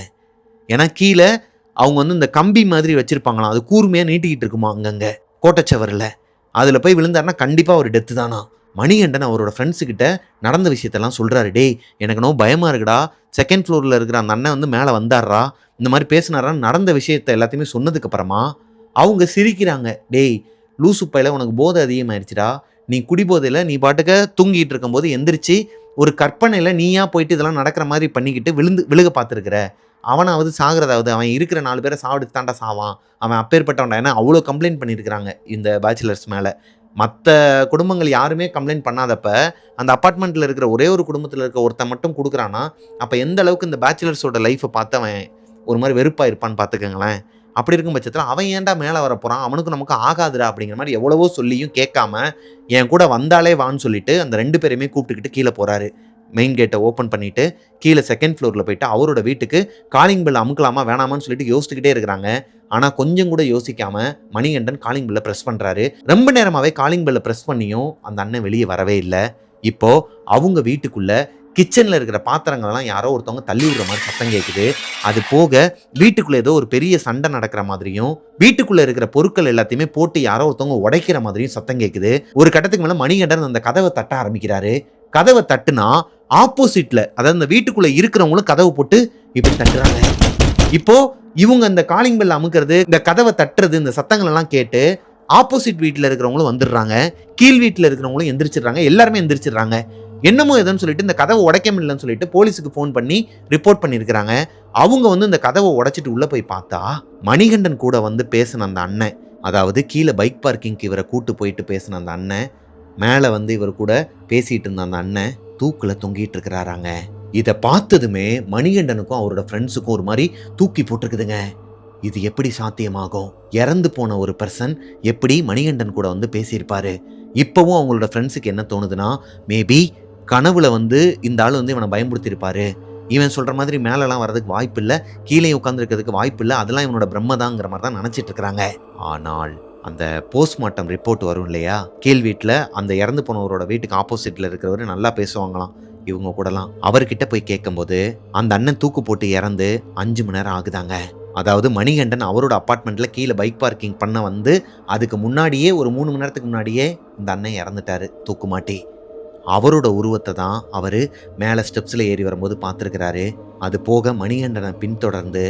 ஏன்னா கீழே அவங்க வந்து இந்த கம்பி மாதிரி வச்சிருப்பாங்களாம், அது கூர்மையாக நீட்டிக்கிட்டு இருக்குமா அங்கங்கே கோட்டச்சவரில். அதில் போய் விழுந்தாருன்னா கண்டிப்பாக ஒரு டெத்து தானா. மணிகண்டன் அவரோட ஃப்ரெண்ட்ஸுக்கிட்ட நடந்த விஷயத்தெல்லாம் சொல்கிறாரு. டேய், எனக்கு நோ பயமாக இருக்குடா, செகண்ட் ஃப்ளோரில் இருக்கிற அந்த அண்ணன் வந்து மேலே வந்தாடுறா, இந்த மாதிரி பேசினாரான்னு நடந்த விஷயத்த எல்லாத்தையுமே சொன்னதுக்கப்புறமா அவங்க சிரிக்கிறாங்க. டேய் லூசு பையில, உனக்கு போதை அதிகமாகிடுச்சிடா, நீ குடிபோதையில் நீ பாட்டுக்க தூங்கிட்டு இருக்கும்போது எந்திரிச்சு ஒரு கற்பனையில் நீயா போயிட்டு இதெல்லாம் நடக்கிற மாதிரி பண்ணிக்கிட்டு விழுக பார்த்துருக்குற. அவனாவது சாகிறதாவது, அவன் இருக்கிற 4 பேரை சாவடித்து தாண்டா சாவான், அவன் அப்பேற்பட்டவன்டா. ஏன்னா அவ்வளோ கம்ப்ளைண்ட் பண்ணியிருக்கிறாங்க இந்த பேச்சுலர்ஸ் மேலே. மற்ற குடும்பங்கள் யாருமே கம்ப்ளைண்ட் பண்ணாதப்ப அந்த அப்பார்ட்மெண்ட்டில் இருக்கிற ஒரே ஒரு குடும்பத்தில் இருக்க ஒருத்தன் மட்டும் கொடுக்குறான்னா அப்போ எந்த அளவுக்கு இந்த பேச்சுலர்ஸோட லைஃப்பை பார்த்து அவன் ஒரு மாதிரி வெறுப்பாக இருப்பான்னு பார்த்துக்கங்களேன். அப்படி இருக்கும் பட்சத்தில் அவன் ஏன்டா மேலே வர போகிறான், அவனுக்கு நமக்கு ஆகாதுடா அப்படிங்கிற மாதிரி எவ்வளவோ சொல்லியும் கேட்காம என் கூட வந்தாலே வான்னு சொல்லிட்டு அந்த 2 பேரையுமே கூப்பிட்டுக்கிட்டு கீழே போகிறாரு. மெயின் கேட்டை ஓப்பன் பண்ணிவிட்டு கீழே செகண்ட் ஃப்ளோரில் போயிட்டு அவரோட வீட்டுக்கு காலிங் பெல் அமுக்கலாமா வேணாமான்னு சொல்லிட்டு யோசிச்சுக்கிட்டே இருக்கிறாங்க. ஆனால் கொஞ்சம் கூட யோசிக்காமல் மணிகண்டன் காலிங் பெல்லை ப்ரெஸ் பண்ணுறாரு. ரொம்ப நேரமாகவே காலிங் பெல்லை ப்ரெஸ் பண்ணியும் அந்த அண்ணன் வெளியே வரவே இல்லை. இப்போது அவங்க வீட்டுக்குள்ளே கிச்சனில் இருக்கிற பாத்திரங்கள்லாம் யாரோ ஒருத்தவங்க தள்ளி விடுற மாதிரி சத்தம் கேட்குது. அது போக வீட்டுக்குள்ளே ஏதோ ஒரு பெரிய சண்டை நடக்கிற மாதிரியும் வீட்டுக்குள்ளே இருக்கிற பொருட்கள் எல்லாத்தையுமே போட்டு யாரோ ஒருத்தவங்க உடைக்கிற மாதிரியும் சத்தம் கேட்குது. ஒரு கட்டத்துக்கு மேலே மணிகண்டன் அந்த கதவை தட்ட ஆரம்பிக்கிறாரு. கதவை தட்டுனா ஆப்போசிட்ல, அதாவது இந்த வீட்டுக்குள்ள இருக்கிறவங்களும் கதவை போட்டு இப்படி தட்டுறாங்க. இப்போ இவங்க இந்த காலிங் பெல் அமுக்கிறது, இந்த கதவை தட்டுறது, இந்த சத்தங்கள் எல்லாம் கேட்டு ஆப்போசிட் வீட்டில் இருக்கிறவங்களும் வந்துடுறாங்க. கீழ் வீட்டில் இருக்கிறவங்களும் எந்திரிச்சிடுறாங்க. எல்லாருமே எந்திரிச்சிடுறாங்க. என்னமோ எதுன்னு சொல்லிட்டு இந்த கதவை உடைக்க முடியலன்னு சொல்லிட்டு போலீஸுக்கு ஃபோன் பண்ணி ரிப்போர்ட் பண்ணியிருக்கிறாங்க. அவங்க வந்து இந்த கதவை உடைச்சிட்டு உள்ளே போய் பார்த்தா மணிகண்டன் கூட வந்து பேசின அந்த அண்ணன், அதாவது கீழே பைக் பார்க்கிங்க்கு இவரை கூட்டு போயிட்டு பேசின அந்த அண்ணன், மேலே வந்து இவர் கூட பேசிகிட்டு இருந்த அந்த அண்ணன் தூக்கில் தொங்கிட்டு இருக்கிறாராங்க. இதை பார்த்ததுமே மணிகண்டனுக்கும் அவரோட ஃப்ரெண்ட்ஸுக்கும் ஒரு மாதிரி தூக்கி போட்டிருக்குதுங்க. இது எப்படி சாத்தியமாகும்? இறந்து போன ஒரு பர்சன் எப்படி மணிகண்டன் கூட வந்து பேசியிருப்பாரு? இப்போவும் அவங்களோட ஃப்ரெண்ட்ஸுக்கு என்ன தோணுதுன்னா, மேபி கனவுல வந்து இந்த ஆள் வந்து இவனை பயன்படுத்தியிருப்பாரு, இவன் சொல்கிற மாதிரி மேலெலாம் வர்றதுக்கு வாய்ப்பு இல்லை, கீழே உட்காந்துருக்கிறதுக்கு வாய்ப்பு இல்லை, அதெல்லாம் இவனோட பிரம்மதாங்கிற மாதிரி தான் நினச்சிட்டு இருக்கிறாங்க. ஆனால் அந்த போஸ்ட்மார்ட்டம் ரிப்போர்ட் வரும் இல்லையா, கீழ் வீட்டில் அந்த இறந்து போனவரோட வீட்டுக்கு ஆப்போசிட்டில் இருக்கிறவர் நல்லா பேசுவாங்களாம் இவங்க கூடலாம். அவர்கிட்ட போய் கேட்கும்போது அந்த அண்ணன் தூக்கு போட்டு இறந்து 5 மணி நேரம் ஆகுதாங்க. அதாவது மணிகண்டன் அவரோட அப்பார்ட்மெண்ட்டில் கீழே பைக் பார்க்கிங் பண்ண வந்து அதுக்கு முன்னாடியே ஒரு 3 மணி நேரத்துக்கு முன்னாடியே இந்த அண்ணன் இறந்துட்டாரு தூக்கு மாட்டி. அவரோட உருவத்தை தான் அவர் மேலே ஸ்டெப்ஸில் ஏறி வரும்போது பார்த்துருக்கிறாரு. அது போக மணிகண்டனை பின்தொடர்ந்து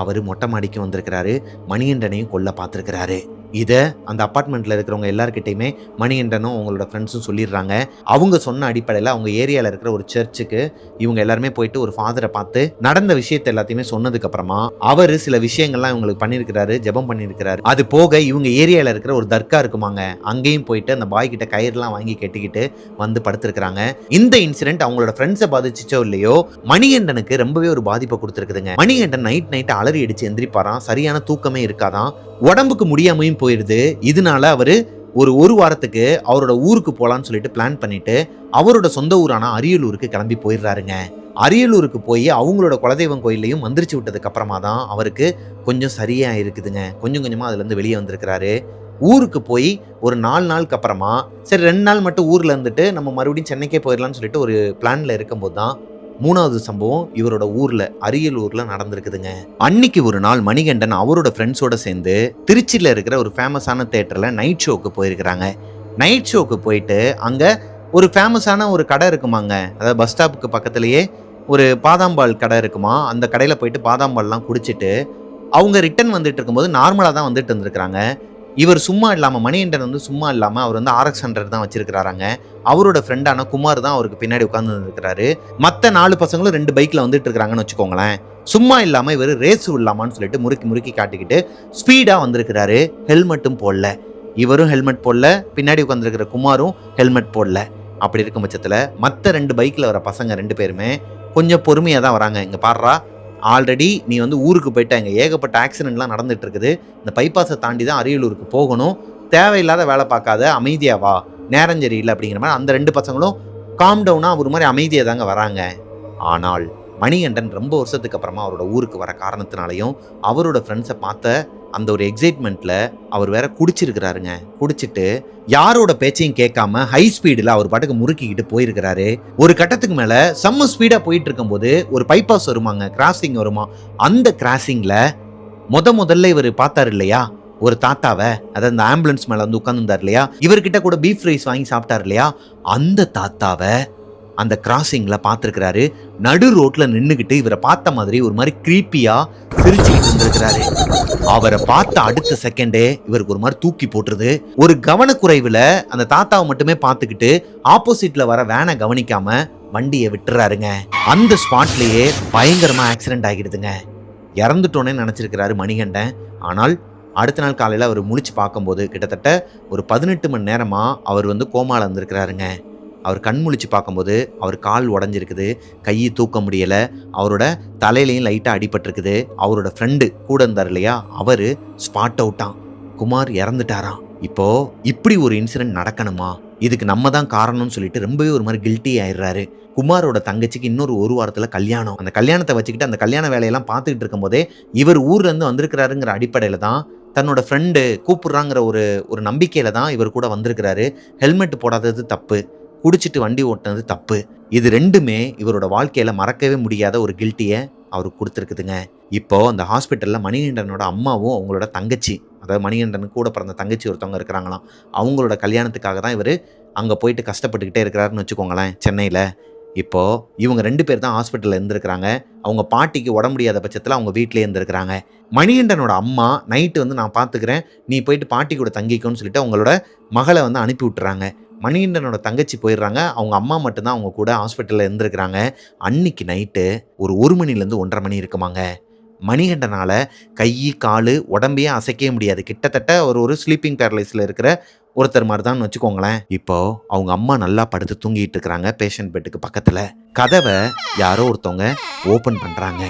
அவர் மொட்டை மாடிக்கு வந்திருக்கிறாரு. மணிகண்டனையும் கொல்ல பார்த்துருக்கிறாரு. இதை அந்த அப்பார்ட்மெண்ட்டில் இருக்கிறவங்க எல்லாருக்கிட்டையுமே மணிகண்டனும் அவங்களோட ஃப்ரெண்ட்ஸும் சொல்லிடுறாங்க. அவங்க சொன்ன அடிப்படையில் அவங்க ஏரியாவில் இருக்கிற ஒரு சர்ச்சுக்கு இவங்க எல்லாருமே போயிட்டு ஒரு ஃபாதரை பார்த்து நடந்த விஷயத்தை எல்லாத்தையுமே சொன்னதுக்கப்புறமா அவர் சில விஷயங்கள்லாம் இவங்களுக்கு பண்ணியிருக்கிறாரு, ஜெபம் பண்ணியிருக்கிறாரு. அது போக இவங்க ஏரியாவில் இருக்கிற ஒரு தர்கா இருக்குமாங்க, அங்கேயும் போயிட்டு அந்த பாய் கிட்ட கயிறுலாம் வாங்கி கட்டிக்கிட்டு வந்து படுத்திருக்கிறாங்க. இந்த இன்சிடென்ட் அவங்களோட ஃப்ரெண்ட்ஸை பாதிச்சிச்சோ இல்லையோ மணிகண்டனுக்கு ரொம்பவே ஒரு பாதிப்பை கொடுத்துருக்குதுங்க. மணிகண்டன் நைட் அலறி அடிச்சு எந்திரிப்பாராம், சரியான தூக்கமே இருக்காதான், உடம்புக்கு முடியாமையும் போயிடுது. இதனால அவரு ஒரு வாரத்துக்கு அவரோட ஊருக்கு போகலான்னு சொல்லிட்டு பிளான் பண்ணிட்டு அவரோட சொந்த ஊரான அரியலூருக்கு கிளம்பி போயிடுறாருங்க. அரியலூருக்கு போய் அவங்களோட குலதெய்வம் கோயிலையும் மந்திரிச்சு விட்டதுக்கு அப்புறமா தான் அவருக்கு கொஞ்சம் சரியா இருக்குதுங்க. கொஞ்சம் கொஞ்சமா அதுல இருந்து வெளியே வந்திருக்கிறாரு. ஊருக்கு போய் ஒரு 4 நாளுக்கு அப்புறமா சரி 2 நாள் மட்டும் ஊர்ல இருந்துட்டு நம்ம மறுபடியும் சென்னைக்கே போயிடலாம்னு சொல்லிட்டு ஒரு பிளான்ல இருக்கும்போது தான் மூணாவது சம்பவம் இவரோட ஊர்ல அரியலூர்ல நடந்திருக்குதுங்க. அன்னைக்கு ஒரு நாள் மணிகண்டன் அவரோட ஃப்ரெண்ட்ஸோட சேர்ந்து திருச்சியில இருக்கிற ஒரு ஃபேமஸான தியேட்டர்ல நைட் ஷோக்கு போயிருக்கிறாங்க. நைட் ஷோக்கு போயிட்டு அங்க ஒரு ஃபேமஸான ஒரு கடை இருக்குமாங்க. அதாவது பஸ் ஸ்டாப்புக்கு பக்கத்திலேயே ஒரு பாதாம்பால் கடை இருக்குமா. அந்த கடையில போயிட்டு பாதாம்பால்லாம் குடிச்சிட்டு அவங்க ரிட்டர்ன் வந்துட்டு இருக்கும்போது நார்மலா தான் வந்துட்டு இருந்திருக்கிறாங்க. இவர் சும்மா இல்லாம மணிகண்டன் வந்து சும்மா இல்லாம அவர் வந்து RX 100 தான் வச்சிருக்கிறாராங்க. அவரோட ஃப்ரெண்டான குமார் தான் அவருக்கு பின்னாடி உட்கார்ந்து இருக்கிறாரு. மத்த 4 பசங்களும் 2 பைக்ல வந்துட்டு இருக்காங்கன்னு வச்சுக்கோங்களேன். சும்மா இல்லாம இவர் ரேஸ் விடலாமான்னு சொல்லிட்டு முறுக்கி முறுக்கி காட்டிக்கிட்டு ஸ்பீடா வந்திருக்கிறாரு. ஹெல்மெட்டும் போடல. இவரும் ஹெல்மெட் போடல, பின்னாடி உட்காந்துருக்கிற குமாரும் ஹெல்மெட் போடல. அப்படி இருக்கும் பட்சத்துல மத்த 2 பைக்ல வர பசங்க 2 பேருமே கொஞ்சம் பொறுமையா தான் வராங்க. இங்க பாடுறா, ஆல்ரெடி நீ வந்து ஊருக்கு போயிட்ட, இங்கே ஏகப்பட்ட ஆக்சிடென்ட்லாம் நடந்துட்டு இருக்குது. இந்த பைபாஸை தாண்டி தான் அரியலூருக்கு போகணும். தேவையில்லாத வேலை பார்க்காத, அமைதியா வா, நேரம் சரியில்லை அப்படிங்கிற மாதிரி அந்த 2 பசங்களும் காம் டவுனாக ஒரு மாதிரி அமைதியாக தாங்க வராங்க. ஆனால் மணிகண்டன் ரொம்ப வருஷத்துக்கு அப்புறமா அவரோட ஊருக்கு வர காரணத்தினாலையும் அவரோட ஃப்ரெண்ட்ஸை பார்த்த அந்த ஒரு எக்ஸைட்மெண்ட்டில் அவர் வேற குடிச்சிருக்கிறாருங்க. குடிச்சிட்டு யாரோட பேச்சையும் கேட்காம ஹை ஸ்பீடில் அவர் பாட்டுக்கு முறுக்கிக்கிட்டு போயிருக்கிறாரு. ஒரு கட்டத்துக்கு மேலே செம்ம ஸ்பீடாக போயிட்டு இருக்கும்போது ஒரு பைபாஸ் வருமாங்க, கிராசிங் வருமா. அந்த கிராசிங்கில் முதல்ல இவர் பார்த்தாரு இல்லையா ஒரு தாத்தாவை, அதாவது அந்த ஆம்புலன்ஸ் மேலே வந்து உட்காந்துருந்தார் இல்லையா, இவர்கிட்ட கூட பீஃப் ரைஸ் வாங்கி சாப்பிட்டார் இல்லையா, அந்த தாத்தாவை அந்த கிராசிங்ல பார்த்துருக்கிறாரு. நடு ரோட்ல நின்றுகிட்டு இவரை பார்த்த மாதிரி ஒரு மாதிரி கிரீப்பியா சிரிச்சுக்கிட்டு இருந்திருக்கிறாரு. அவரை பார்த்த அடுத்த செகண்டே இவருக்கு ஒரு மாதிரி தூக்கி போட்டுருது. ஒரு கவனக்குறைவுல அந்த தாத்தாவை மட்டுமே பார்த்துக்கிட்டு ஆப்போசிட்ல வர வேனை கவனிக்காம வண்டியை விட்டுறாருங்க. அந்த ஸ்பாட்லயே பயங்கரமா ஆக்சிடென்ட் ஆகிடுதுங்க. இறந்துட்டோன்னே நினைச்சிருக்கிறாரு மணிகண்டன். ஆனால் அடுத்த நாள் காலையில் அவர் முழிச்சு பார்க்கும்போது கிட்டத்தட்ட ஒரு 18 மணி நேரமா அவர் வந்து கோமால இருந்திருக்கிறாருங்க. அவர் கண் முழிச்சு பார்க்கும்போது அவர் கால் உடஞ்சிருக்குது, கையை தூக்க முடியலை, அவரோட தலையிலையும் லைட்டாக அடிபட்டிருக்குது. அவரோட ஃப்ரெண்டு கூட இருந்தார் இல்லையா, அவர் ஸ்பாட் அவுட்டான். குமார் இறந்துட்டாராம். இப்போ இப்படி ஒரு இன்சிடென்ட் நடக்கணுமா, இதுக்கு நம்ம தான் காரணம்னு சொல்லிட்டு ரொம்பவே ஒரு மாதிரி கில்ட்டி ஆயிடுறாரு. குமாரோட தங்கச்சிக்கு இன்னொரு ஒரு வாரத்தில் கல்யாணம். அந்த கல்யாணத்தை வச்சுக்கிட்டு அந்த கல்யாண வேலையெல்லாம் பார்த்துக்கிட்டு இருக்கும்போதே இவர் ஊர்லேருந்து வந்திருக்கிறாருங்கிற அடிப்படையில் தான், தன்னோட ஃப்ரெண்டு கூப்பிட்றாங்கிற ஒரு நம்பிக்கையில் தான் இவர் கூட வந்திருக்கிறாரு. ஹெல்மெட் போடாதது தப்பு, குடிச்சிட்டு வண்டி ஓட்டினது தப்பு. இது ரெண்டுமே இவரோட வாழ்க்கையில மறக்கவே முடியாத ஒரு கில்ட்டியை அவருக்கு கொடுத்துருக்குதுங்க. இப்போ அந்த ஹாஸ்பிட்டலில் மணிகண்டனோட அம்மாவும் அவங்களோட தங்கச்சி, அதாவது மணிகண்டனுக்கு கூட பிறந்த தங்கச்சி ஒருத்தவங்க இருக்கிறாங்களாம். அவங்களோட கல்யாணத்துக்காக தான் இவர் அங்கே போயிட்டு கஷ்டப்பட்டுக்கிட்டே இருக்கிறாருன்னு வச்சுக்கோங்களேன், சென்னையில். இப்போது இவங்க 2 பேர் தான் ஹாஸ்பிட்டலில் இருந்திருக்கிறாங்க. அவங்க பாட்டிக்கு உடம்பு முடியாத பட்சத்தில் அவங்க வீட்டிலே இருந்திருக்கிறாங்க. மணிகண்டனோட அம்மா நைட்டு வந்து நான் பார்த்துக்கிறேன், நீ போயிட்டு பாட்டி கூட தங்கிக்கோன்னு சொல்லிட்டு அவங்களோட மகளை வந்து அனுப்பி விட்டுறாங்க. மணிகண்டனோட தங்கச்சி போயிடுறாங்க. அவங்க அம்மா மட்டும்தான் அவங்க கூட ஹாஸ்பிட்டலில் இருந்திருக்கிறாங்க. அன்னைக்கு நைட்டு ஒரு 1 மணிலேருந்து 1:30 மணி இருக்குமாங்க. மணிகண்டனால் கை கால் உடம்பையே அசைக்கவே முடியாது. கிட்டத்தட்ட ஒரு ஸ்லீப்பிங் பேரலைஸில் இருக்கிற ஒருத்தர் மாதிரி தான் வச்சுக்கோங்களேன். இப்போ அவங்க அம்மா நல்லா படுத்து தூங்கிட்டு இருக்கிறாங்க பேஷண்ட் பெட்டுக்கு பக்கத்தில். கதவை யாரோ ஒருத்தவங்க ஓப்பன் பண்ணுறாங்க.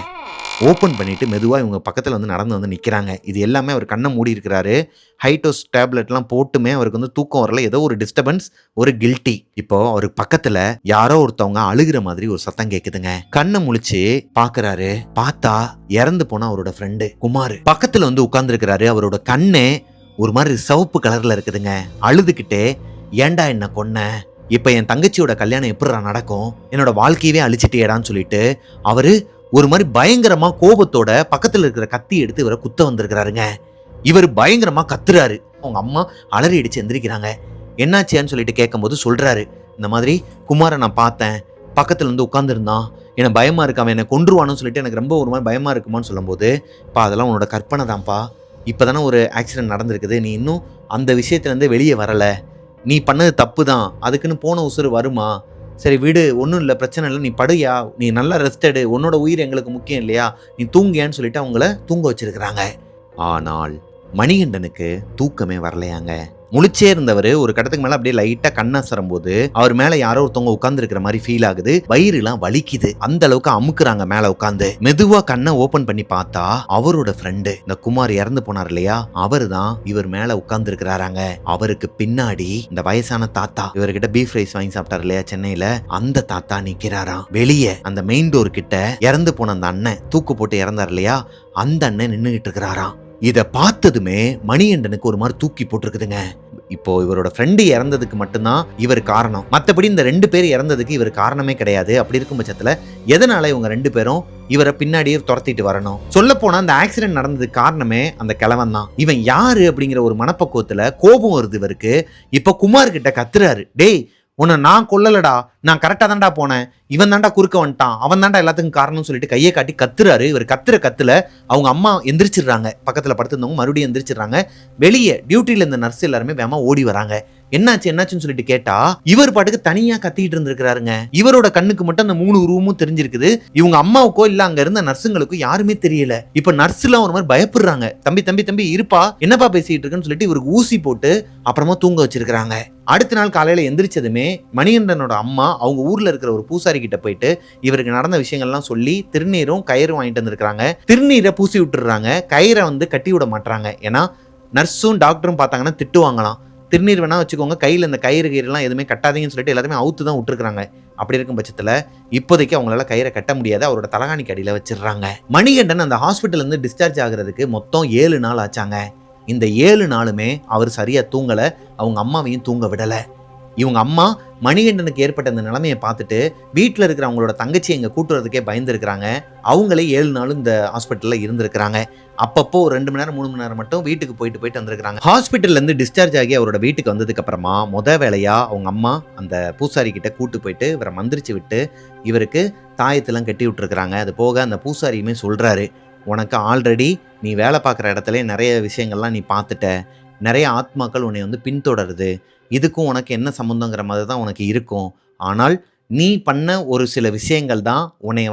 ஓப்பன் பண்ணிவிட்டு மெதுவாக இவங்க பக்கத்தில் வந்து நடந்து வந்து நிற்கிறாங்க. இது எல்லாமே அவர் கண்ணை மூடி இருக்கிறாரு. ஹைடோஸ் டேப்லெட்லாம் போட்டுமே அவருக்கு வந்து தூக்கம் வரல. ஏதோ ஒரு டிஸ்டர்பன்ஸ், ஒரு கில்ட்டி. இப்போ அவருக்கு பக்கத்தில் யாரோ ஒருத்தவங்க அழுகிற மாதிரி ஒரு சத்தம் கேட்குதுங்க. கண்ணை முழிச்சு பார்க்குறாரு. பார்த்தா இறந்து போன அவரோட ஃப்ரெண்டு குமார் பக்கத்தில் வந்து உட்கார்ந்துருக்கிறாரு. அவரோட கண்ணே ஒரு மாதிரி சிவப்பு கலரில் இருக்குதுங்க. அழுதுகிட்டே, ஏண்டா என்ன கொன்ன, இப்போ என் தங்கச்சியோட கல்யாணம் எப்படிடா நடக்கும், என்னோட வாழ்க்கையவே அழிச்சிட்டேடான்னு சொல்லிட்டு அவரு ஒரு மாதிரி பயங்கரமா கோபத்தோட பக்கத்தில் இருக்கிற கத்தி எடுத்து இவரை குத்த வந்திருக்கிறாருங்க. இவர் பயங்கரமா கத்துறாரு. அவங்க அம்மா அலறி அடிச்சு எந்திரிக்கிறாங்க. என்னாச்சியான்னு சொல்லிட்டு கேட்கும்போது சொல்றாரு, இந்த மாதிரி குமாரை நான் பார்த்தேன், பக்கத்துல இருந்து உட்காந்துருந்தான், எனக்கு பயமா இருக்காம என்னை கொன்றுவானு சொல்லிட்டு எனக்கு ரொம்ப ஒரு மாதிரி பயமா இருக்குமான்னு சொல்லும்போது, பா அதெல்லாம் உன்னோட கற்பனை தான்ப்பா, இப்போதானே ஒரு ஆக்சிடென்ட் நடந்திருக்குது, நீ இன்னும் அந்த விஷயத்துலேருந்து வெளியே வரலை, நீ பண்ணது தப்பு தான், அதுக்குன்னு போன உசுறு வருமா, சரி விடு, ஒன்றும் இல்லை, பிரச்சனை இல்லை, நீ படுயா, நீ நல்லா ரெஸ்ட் எடு, உன்னோட உயிர் எங்களுக்கு முக்கியம் இல்லையா, நீ தூங்கியான்னு சொல்லிட்டு அவங்கள தூங்க வச்சிருக்கிறாங்க. ஆனால் மணிகண்டனுக்கு தூக்கமே வரலையாங்க. முழிச்சே இருந்தவர் ஒரு கட்டத்துக்கு மேல அப்படியே லைட்டா கண்ணசரும் போது அவர் மேல யாரோ ஒருத்தவங்க உட்கார்ந்து இருக்கிற மாதிரி ஃபீல் ஆகுது. வயிறுலாம் வலிக்குது. அந்த அளவுக்கு அமுக்குறாங்க மேல உட்காந்து. மெதுவா கண்ணை ஓபன் பண்ணி பார்த்தா அவரோட ஃப்ரெண்டு இந்த குமார் இறந்து போனார் இல்லையா, அவரு தான் இவர் மேல உட்கார்ந்து இருக்கிறாராங்க. அவருக்கு பின்னாடி இந்த வயசான தாத்தா, இவர்கிட்ட பீஃப் ரைஸ் வாங்கி சாப்பிட்டாரு இல்லையா சென்னையில, அந்த தாத்தா நிக்கிறாராம். வெளியே அந்த மெயின் டோர் கிட்ட இறந்து போன அந்த அண்ணன், தூக்கு போட்டு இறந்தார் இல்லையா, அந்த அண்ணன் நின்னுகிட்டு இருக்கிறாராம். இதை பார்த்ததுமே மணிகண்டனுக்கு ஒரு மாதிரி தூக்கி போட்டிருக்குதுங்க. இப்போ இவரோட ஃப்ரெண்டு இறந்ததுக்கு மட்டும்தான் இவர் காரணம். மத்தபடி இந்த 2 பேர் இறந்ததுக்கு இவர் காரணமே கிடையாது. அப்படி இருக்கும் பட்சத்துல எதனால இவங்க 2 பேரும் இவரை பின்னாடியே துரத்திட்டு வரணும்? சொல்ல போனா அந்த ஆக்சிடென்ட் நடந்ததுக்கு காரணமே அந்த கிழவன் தான். இவன் யாரு அப்படிங்கிற ஒரு மனப்பக்குவத்துல கோபம் வருது இவருக்கு. இப்ப குமார் கிட்ட கத்துறாரு, டேய் உன்னை நான் கொல்லலடா, நான் கரெக்டா தான்டா போனேன், இவன் தான்டா குறுக்க வந்துட்டான், அவன் தான்டா எல்லாத்துக்கும் காரணம்னு சொல்லிட்டு கையை காட்டி கத்துறாரு. இவர் கத்துல அவங்க அம்மா எந்திரிச்சிடுறாங்க, பக்கத்துல படுத்திருந்தவங்க மறுபடியும் எந்திரிச்சிடுறாங்க. வெளியே டியூட்டியில இருந்த நர்ஸ் எல்லாருமே வேமா ஓடி வராங்க. என்னாச்சுன்னு சொல்லிட்டு கேட்டா இவர் பாட்டுக்கு தனியா கத்திட்டு இருந்திருக்கிறாருங்க. இவரோட கண்ணுக்கு மட்டும் அந்த 3 ரூமும் தெரிஞ்சிருக்குது. இவங்க அம்மாவுக்கோ இல்ல அங்க இருந்த நர்ஸுங்களுக்கும் யாருமே தெரியல. இப்ப நர்ஸ் எல்லாம் ஒரு மாதிரி பயப்படுறாங்க. தம்பி இருப்பா, என்னப்பா பேசிட்டு இருக்குன்னு சொல்லிட்டு இவருக்கு ஊசி போட்டு அப்புறமா தூங்க வச்சிருக்காங்க. அடுத்த நாள் காலையில எந்திரிச்சதுமே மணிகண்டனோட அம்மா அவங்க ஊர்ல இருக்கிற ஒரு பூசாரி கிட்ட போயிட்டு இவருக்கு நடந்த விஷயங்கள்லாம் சொல்லி திருநீரும் கயிறும் வாங்கிட்டு வந்திருக்காங்க. திருநீரை பூசி விட்டுறாங்க, கயிறை கட்டி விட மாட்டாங்க. ஏன்னா நர்ஸும் டாக்டரும் பார்த்தாங்கன்னா திட்டுவாங்களாம். திருநீர் வேணா வச்சுக்கோங்க, கையில் இந்த கயிறுலாம் எதுவுமே கட்டாதீங்கன்னு சொல்லிட்டு எல்லாருமே அவுத்து தான் விட்டுருக்காங்க. அப்படி இருக்கும் பட்சத்தில் இப்போதைக்கு அவங்களால கயிறை கட்ட முடியாது, அவரோட தலகாணிக்கு அடியில் வச்சிடுறாங்க. மணிகண்டன் அந்த ஹாஸ்பிட்டல் இருந்து டிஸ்சார்ஜ் ஆகுறதுக்கு மொத்தம் 7 நாள் ஆச்சாங்க. இந்த 7 நாளுமே அவர் சரியா தூங்கலை, அவங்க அம்மாவையும் தூங்க விடலை. இவங்க அம்மா மணிகண்டனுக்கு ஏற்பட்ட இந்த நிலைமையை பார்த்துட்டு வீட்டில் இருக்கிற அவங்களோட தங்கச்சி எங்க கூட்டுறதுக்கே பயந்துருக்கிறாங்க. அவங்களே 7 நாளும் இந்த ஹாஸ்பிட்டலில் இருந்திருக்கிறாங்க. அப்பப்போ 2 மணி நேரம் 3 மணி நேரம் மட்டும் வீட்டுக்கு போயிட்டு வந்திருக்கிறாங்க. ஹாஸ்பிட்டல்ல இருந்து டிஸ்சார்ஜ் ஆகி அவரோட வீட்டுக்கு வந்ததுக்கு அப்புறமா வேலையா அவங்க அம்மா அந்த பூசாரி கிட்ட கூட்டு போயிட்டு இவரை மந்திரிச்சு விட்டு இவருக்கு தாயத்தெல்லாம் கட்டி விட்டுருக்காங்க. அது போக அந்த பூசாரியுமே சொல்றாரு, உனக்கு ஆல்ரெடி நீ வேலை பார்க்குற இடத்துல நிறைய விஷயங்கள்லாம் நீ பார்த்துட்ட, நிறைய ஆத்மாக்கள் உன்னை பின்தொடருது, இதுக்கும் உனக்கு என்ன சம்மந்தங்கிற மாதிரி தான் உனக்கு இருக்கும். ஆனால் நீ பண்ண ஒரு சில விஷயங்கள் தான் உன்னை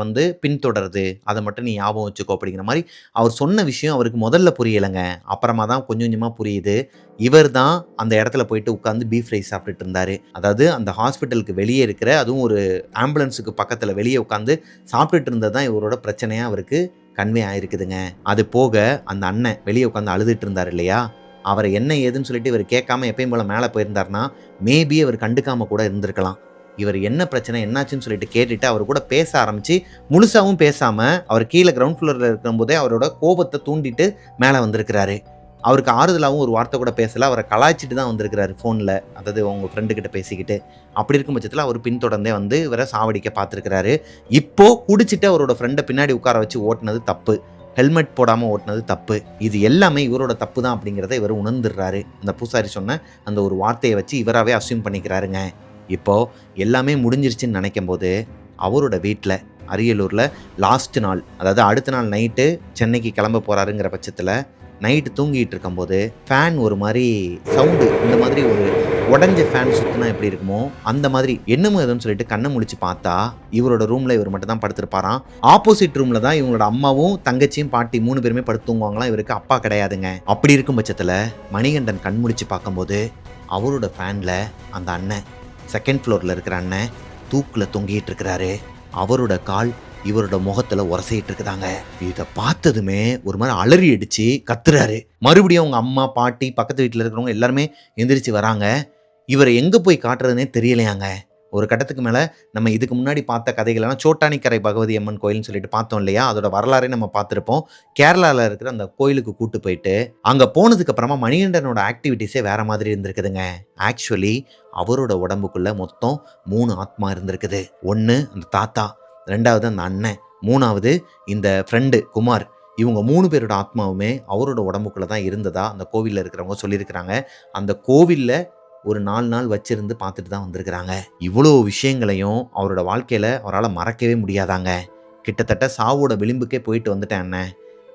பின்தொடருது, அதை மட்டும் நீ ஞாபகம் வச்சுக்கோ அப்படிங்கிற மாதிரி அவர் சொன்ன விஷயம் அவருக்கு முதல்ல புரியலைங்க. அப்புறமா தான் கொஞ்சம் கொஞ்சமாக புரியுது. இவர் தான் அந்த இடத்துல போயிட்டு உட்காந்து பீஃப் ரைஸ் சாப்பிட்டுட்டு இருந்தாரு. அதாவது அந்த ஹாஸ்பிட்டலுக்கு வெளியே இருக்கிற, அதுவும் ஒரு ஆம்புலன்ஸுக்கு பக்கத்தில் வெளியே உட்காந்து சாப்பிட்டுட்டு இருந்தது தான் இவரோட பிரச்சனையாக அவருக்கு கன்வே ஆயிருக்குதுங்க. அது போக அந்த அண்ணன் வெளியே உட்காந்து அழுதுட்டு இருந்தார் இல்லையா, அவரை என்ன ஏதுன்னு சொல்லிட்டு இவர் கேட்காம எப்பயும் போல மேலே போயிருந்தாருன்னா மேபி அவர் கண்டுக்காம கூட இருந்திருக்கலாம். இவர் என்ன பிரச்சனை என்னாச்சுன்னு சொல்லிட்டு கேட்டுட்டு அவர் கூட பேச ஆரம்பிச்சு முழுசாவும் பேசாம அவர் கீழே கிரவுண்ட் ஃப்ளோரில் இருக்கும்போதே அவரோட கோபத்தை தூண்டிட்டு மேலே வந்திருக்கிறாரு. அவருக்கு ஆறுதலாகவும் ஒரு வார்த்தை கூட பேசல, அவரை கலாய்ச்சிட்டு தான் வந்திருக்கிறாரு ஃபோனில், அதாவது உங்கள் ஃப்ரெண்டு கிட்ட பேசிக்கிட்டு. அப்படி இருக்கும் பட்சத்தில் அவர் பின்தொடர்ந்தே இவரை சாவடிக்க பார்த்துருக்கிறாரு. இப்போ குடிச்சிட்டு அவரோட ஃப்ரெண்டை பின்னாடி உட்கார வச்சு ஓட்டினது தப்பு, ஹெல்மெட் போடாமல் ஓட்டினது தப்பு, இது எல்லாமே இவரோட தப்பு தான் அப்படிங்கிறத இவர் உணர்ந்துடுறாரு. அந்த பூசாரி சொன்ன அந்த ஒரு வார்த்தையை வச்சு இவராகவே அஸ்யூம் பண்ணிக்கிறாருங்க. இப்போது எல்லாமே முடிஞ்சிருச்சுன்னு நினைக்கும் போது அவரோட வீட்டில் அரியலூரில் லாஸ்ட் நாள், அதாவது அடுத்த நாள் நைட்டு சென்னைக்கு கிளம்ப போகிறாருங்கிற பட்சத்தில் நைட்டு தூங்கிட்டு இருக்கும்போது ஃபேன் ஒரு மாதிரி சவுண்டு, இந்த மாதிரி ஒரு உடஞ்ச ஃபேன் சுற்றினா எப்படி இருக்குமோ அந்த மாதிரி என்னமோ எதுன்னு சொல்லிட்டு கண்ணை முழிச்சு பார்த்தா இவரோட ரூமில் இவர் மட்டும் தான் படுத்திருப்பாராம். ஆப்போசிட் ரூமில் தான் இவங்களோட அம்மாவும் தங்கச்சியும் பாட்டி 3 பேருமே படுத்து தூங்குவாங்களாம். இவருக்கு அப்பா கிடையாதுங்க. அப்படி இருக்கும் பட்சத்தில் மணிகண்டன் கண் முழிச்சு பார்க்கும்போது அவரோட ஃபேனில் அந்த அண்ணன், செகண்ட் ஃப்ளோரில் இருக்கிற அண்ணன் தூக்கில் தொங்கிட்டு இருக்கிறாரு. அவரோட கால் இவரோட முகத்துல உரசிட்டு இருக்குதாங்க. இதை பார்த்ததுமே ஒரு மாதிரி அலறி அடிச்சு கத்துறாரு. மறுபடியும் அவங்க அம்மா பாட்டி பக்கத்து வீட்டில் இருக்கிறவங்க எல்லாருமே எந்திரிச்சு வராங்க. இவரை எங்க போய் காட்டுறதுனே தெரியலையாங்க. ஒரு கட்டத்துக்கு மேலே நம்ம இதுக்கு முன்னாடி பார்த்த கதைகள்லாம் சோட்டானிக்கரை பகவதி அம்மன் கோயில்னு சொல்லிட்டு பார்த்தோம் இல்லையா, அதோட வரலாறே நம்ம பார்த்துருப்போம். கேரளாவில் இருக்கிற அந்த கோயிலுக்கு கூட்டு போயிட்டு அங்கே போனதுக்கு அப்புறமா மணிகண்டனோட ஆக்டிவிட்டீஸே வேற மாதிரி இருந்திருக்குதுங்க. ஆக்சுவலி அவரோட உடம்புக்குள்ள மொத்தம் 3 ஆத்மா இருந்திருக்குது. ஒன்று அந்த தாத்தா, 2வது அந்த அண்ணன், 3வது இந்த ஃப்ரெண்டு குமார். இவங்க 3 பேரோட ஆத்மாவுமே அவரோட உடம்புக்குள்ள தான் இருந்ததா அந்த கோவிலில் இருக்கிறவங்க சொல்லியிருக்கிறாங்க. அந்த கோவிலில் ஒரு 4 நாள் வச்சிருந்து பார்த்துட்டு தான் வந்திருக்கிறாங்க. இவ்வளோ விஷயங்களையும் அவரோட வாழ்க்கையில் அவரால் மறக்கவே முடியாதாங்க. கிட்டத்தட்ட சாவோட விளிம்புக்கே போயிட்டு வந்துட்டேன் அண்ணன்.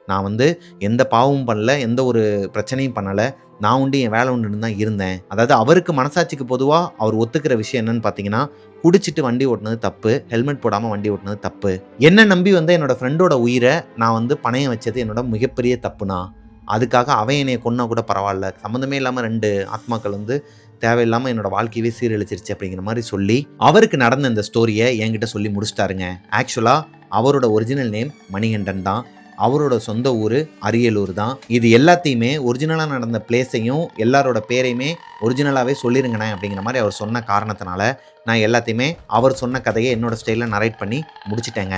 நான் எந்த பாவமும் பண்ணல, எந்த ஒரு பிரச்சனையும் பண்ணலை, நான் உண்டு என் வேலை உண்டுன்னு தான் இருந்தேன். அதாவது அவருக்கு மனசாட்சிக்கு பொதுவாக அவர் ஒத்துக்கிற விஷயம் என்னன்னு பார்த்தீங்கன்னா, குடிச்சிட்டு வண்டி ஓட்டினது தப்பு, ஹெல்மெட் போடாமல் வண்டி ஓட்டினது தப்பு. என்ன நம்பி என்னோட ஃப்ரெண்டோட உயிரை நான் பணயம் வச்சது என்னோட மிகப்பெரிய தப்புனா, அதுக்காக அவன் என்னை கொன்னா கூட பரவாயில்ல, சம்மந்தமே இல்லாமல் 2 ஆத்மாக்கள் தேவையில்லாமல் என்னோட வாழ்க்கையவே சீரழிச்சிருச்சு அப்படிங்கிற மாதிரி சொல்லி அவருக்கு நடந்த இந்த ஸ்டோரியை என்கிட்ட சொல்லி முடிச்சிட்டாருங்க. ஆக்சுவலாக அவரோட ஒரிஜினல் நேம் மணிகண்டன் தான். அவரோட சொந்த ஊர் அரியலூர் தான். இது எல்லாத்தையுமே ஒரிஜினலாக நடந்த பிளேஸையும் எல்லாரோட பேரையுமே ஒரிஜினலாகவே சொல்லிருங்கண்ணே அப்படிங்கிற மாதிரி அவர் சொன்ன காரணத்தினால நான் எல்லாத்தையுமே அவர் சொன்ன கதையை என்னோட ஸ்டைலில் நரேட் பண்ணி முடிச்சிட்டேங்க.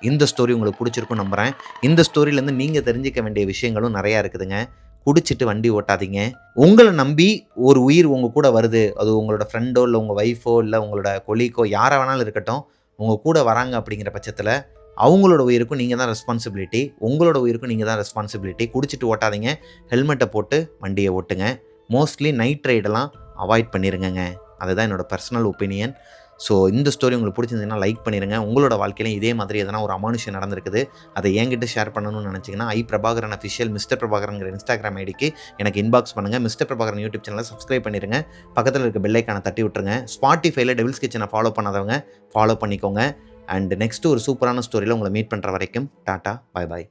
இந்த ஸ்டோரி உங்களுக்கு பிடிச்சிருக்கும் நம்புகிறேன். இந்த ஸ்டோரியிலேருந்து நீங்கள் தெரிஞ்சிக்க வேண்டிய விஷயங்களும் நிறையா இருக்குதுங்க. குடிச்சிட்டு வண்டி ஓட்டாதீங்க. உங்கள நம்பி ஒரு உயிர் உங்க கூட வருது. அது உங்களோட ஃப்ரெண்டோ, இல்ல உங்க ஒய்ஃபோ, இல்ல உங்களோட கொலீக்கோ யாரா வேணாலும் இருக்கட்டும். உங்க கூட வராங்க அப்படிங்கிற பட்சத்தில, அவங்களோட உயிருக்கும் நீங்க தான் ரெஸ்பான்சிபிலிட்டி. உங்களோட உயிருக்கும் நீங்க தான் ரெஸ்பான்சிபிலிட்டி. குடிச்சிட்டு ஓட்டாதீங்க. ஹெல்மெட்ட போட்டு வண்டிய ஓட்டுங்க. மோஸ்ட்லி நைட் ரைடெல்லாம் அவாய்ட் பண்ணிருங்கங்க. அதுதான் என்னோட பெர்சனல் ஒப்பீனியன். ஸோ இந்த ஸ்டோரி உங்களுக்கு பிடிச்சிருந்ததுன்னா லைக் பண்ணிருங்க. உங்களோட வாழ்க்கையிலும் இதே மாதிரி எதனா ஒரு அமானுஷ்யம் நடந்திருக்குது. அதை என்கிட்ட ஷேர் பண்ணணும்னு நினச்சிங்கன்னா, பிரபாகரன் அஃபிஷியல் மிஸ்டர் பிரபாகரன்ங்கிற இன்ஸ்டாகிராம் ஐடிக்கு எனக்கு இன்பாக்ஸ் பண்ணுங்கள். மிஸ்டர் பிரபாகரன் யூடியூப் சேனலை சப்ஸ்கிரைப் பண்ணிடுங்க. பக்கத்தில் இருக்க பெல் ஐக்கானை தட்டி விட்டுருங்க. ஸ்பாட்டிஃபைல டெவில்ஸ் கிச்சனை ஃபாலோ பண்ணாதவங்க ஃபாலோ பண்ணிக்கோங்க. அண்ட் நெக்ஸ்ட்டு ஒரு சூப்பரான ஸ்டோரியில் உங்களை மீட் பண்ணுற வரைக்கும் டாட்டா, பாய் பாய்.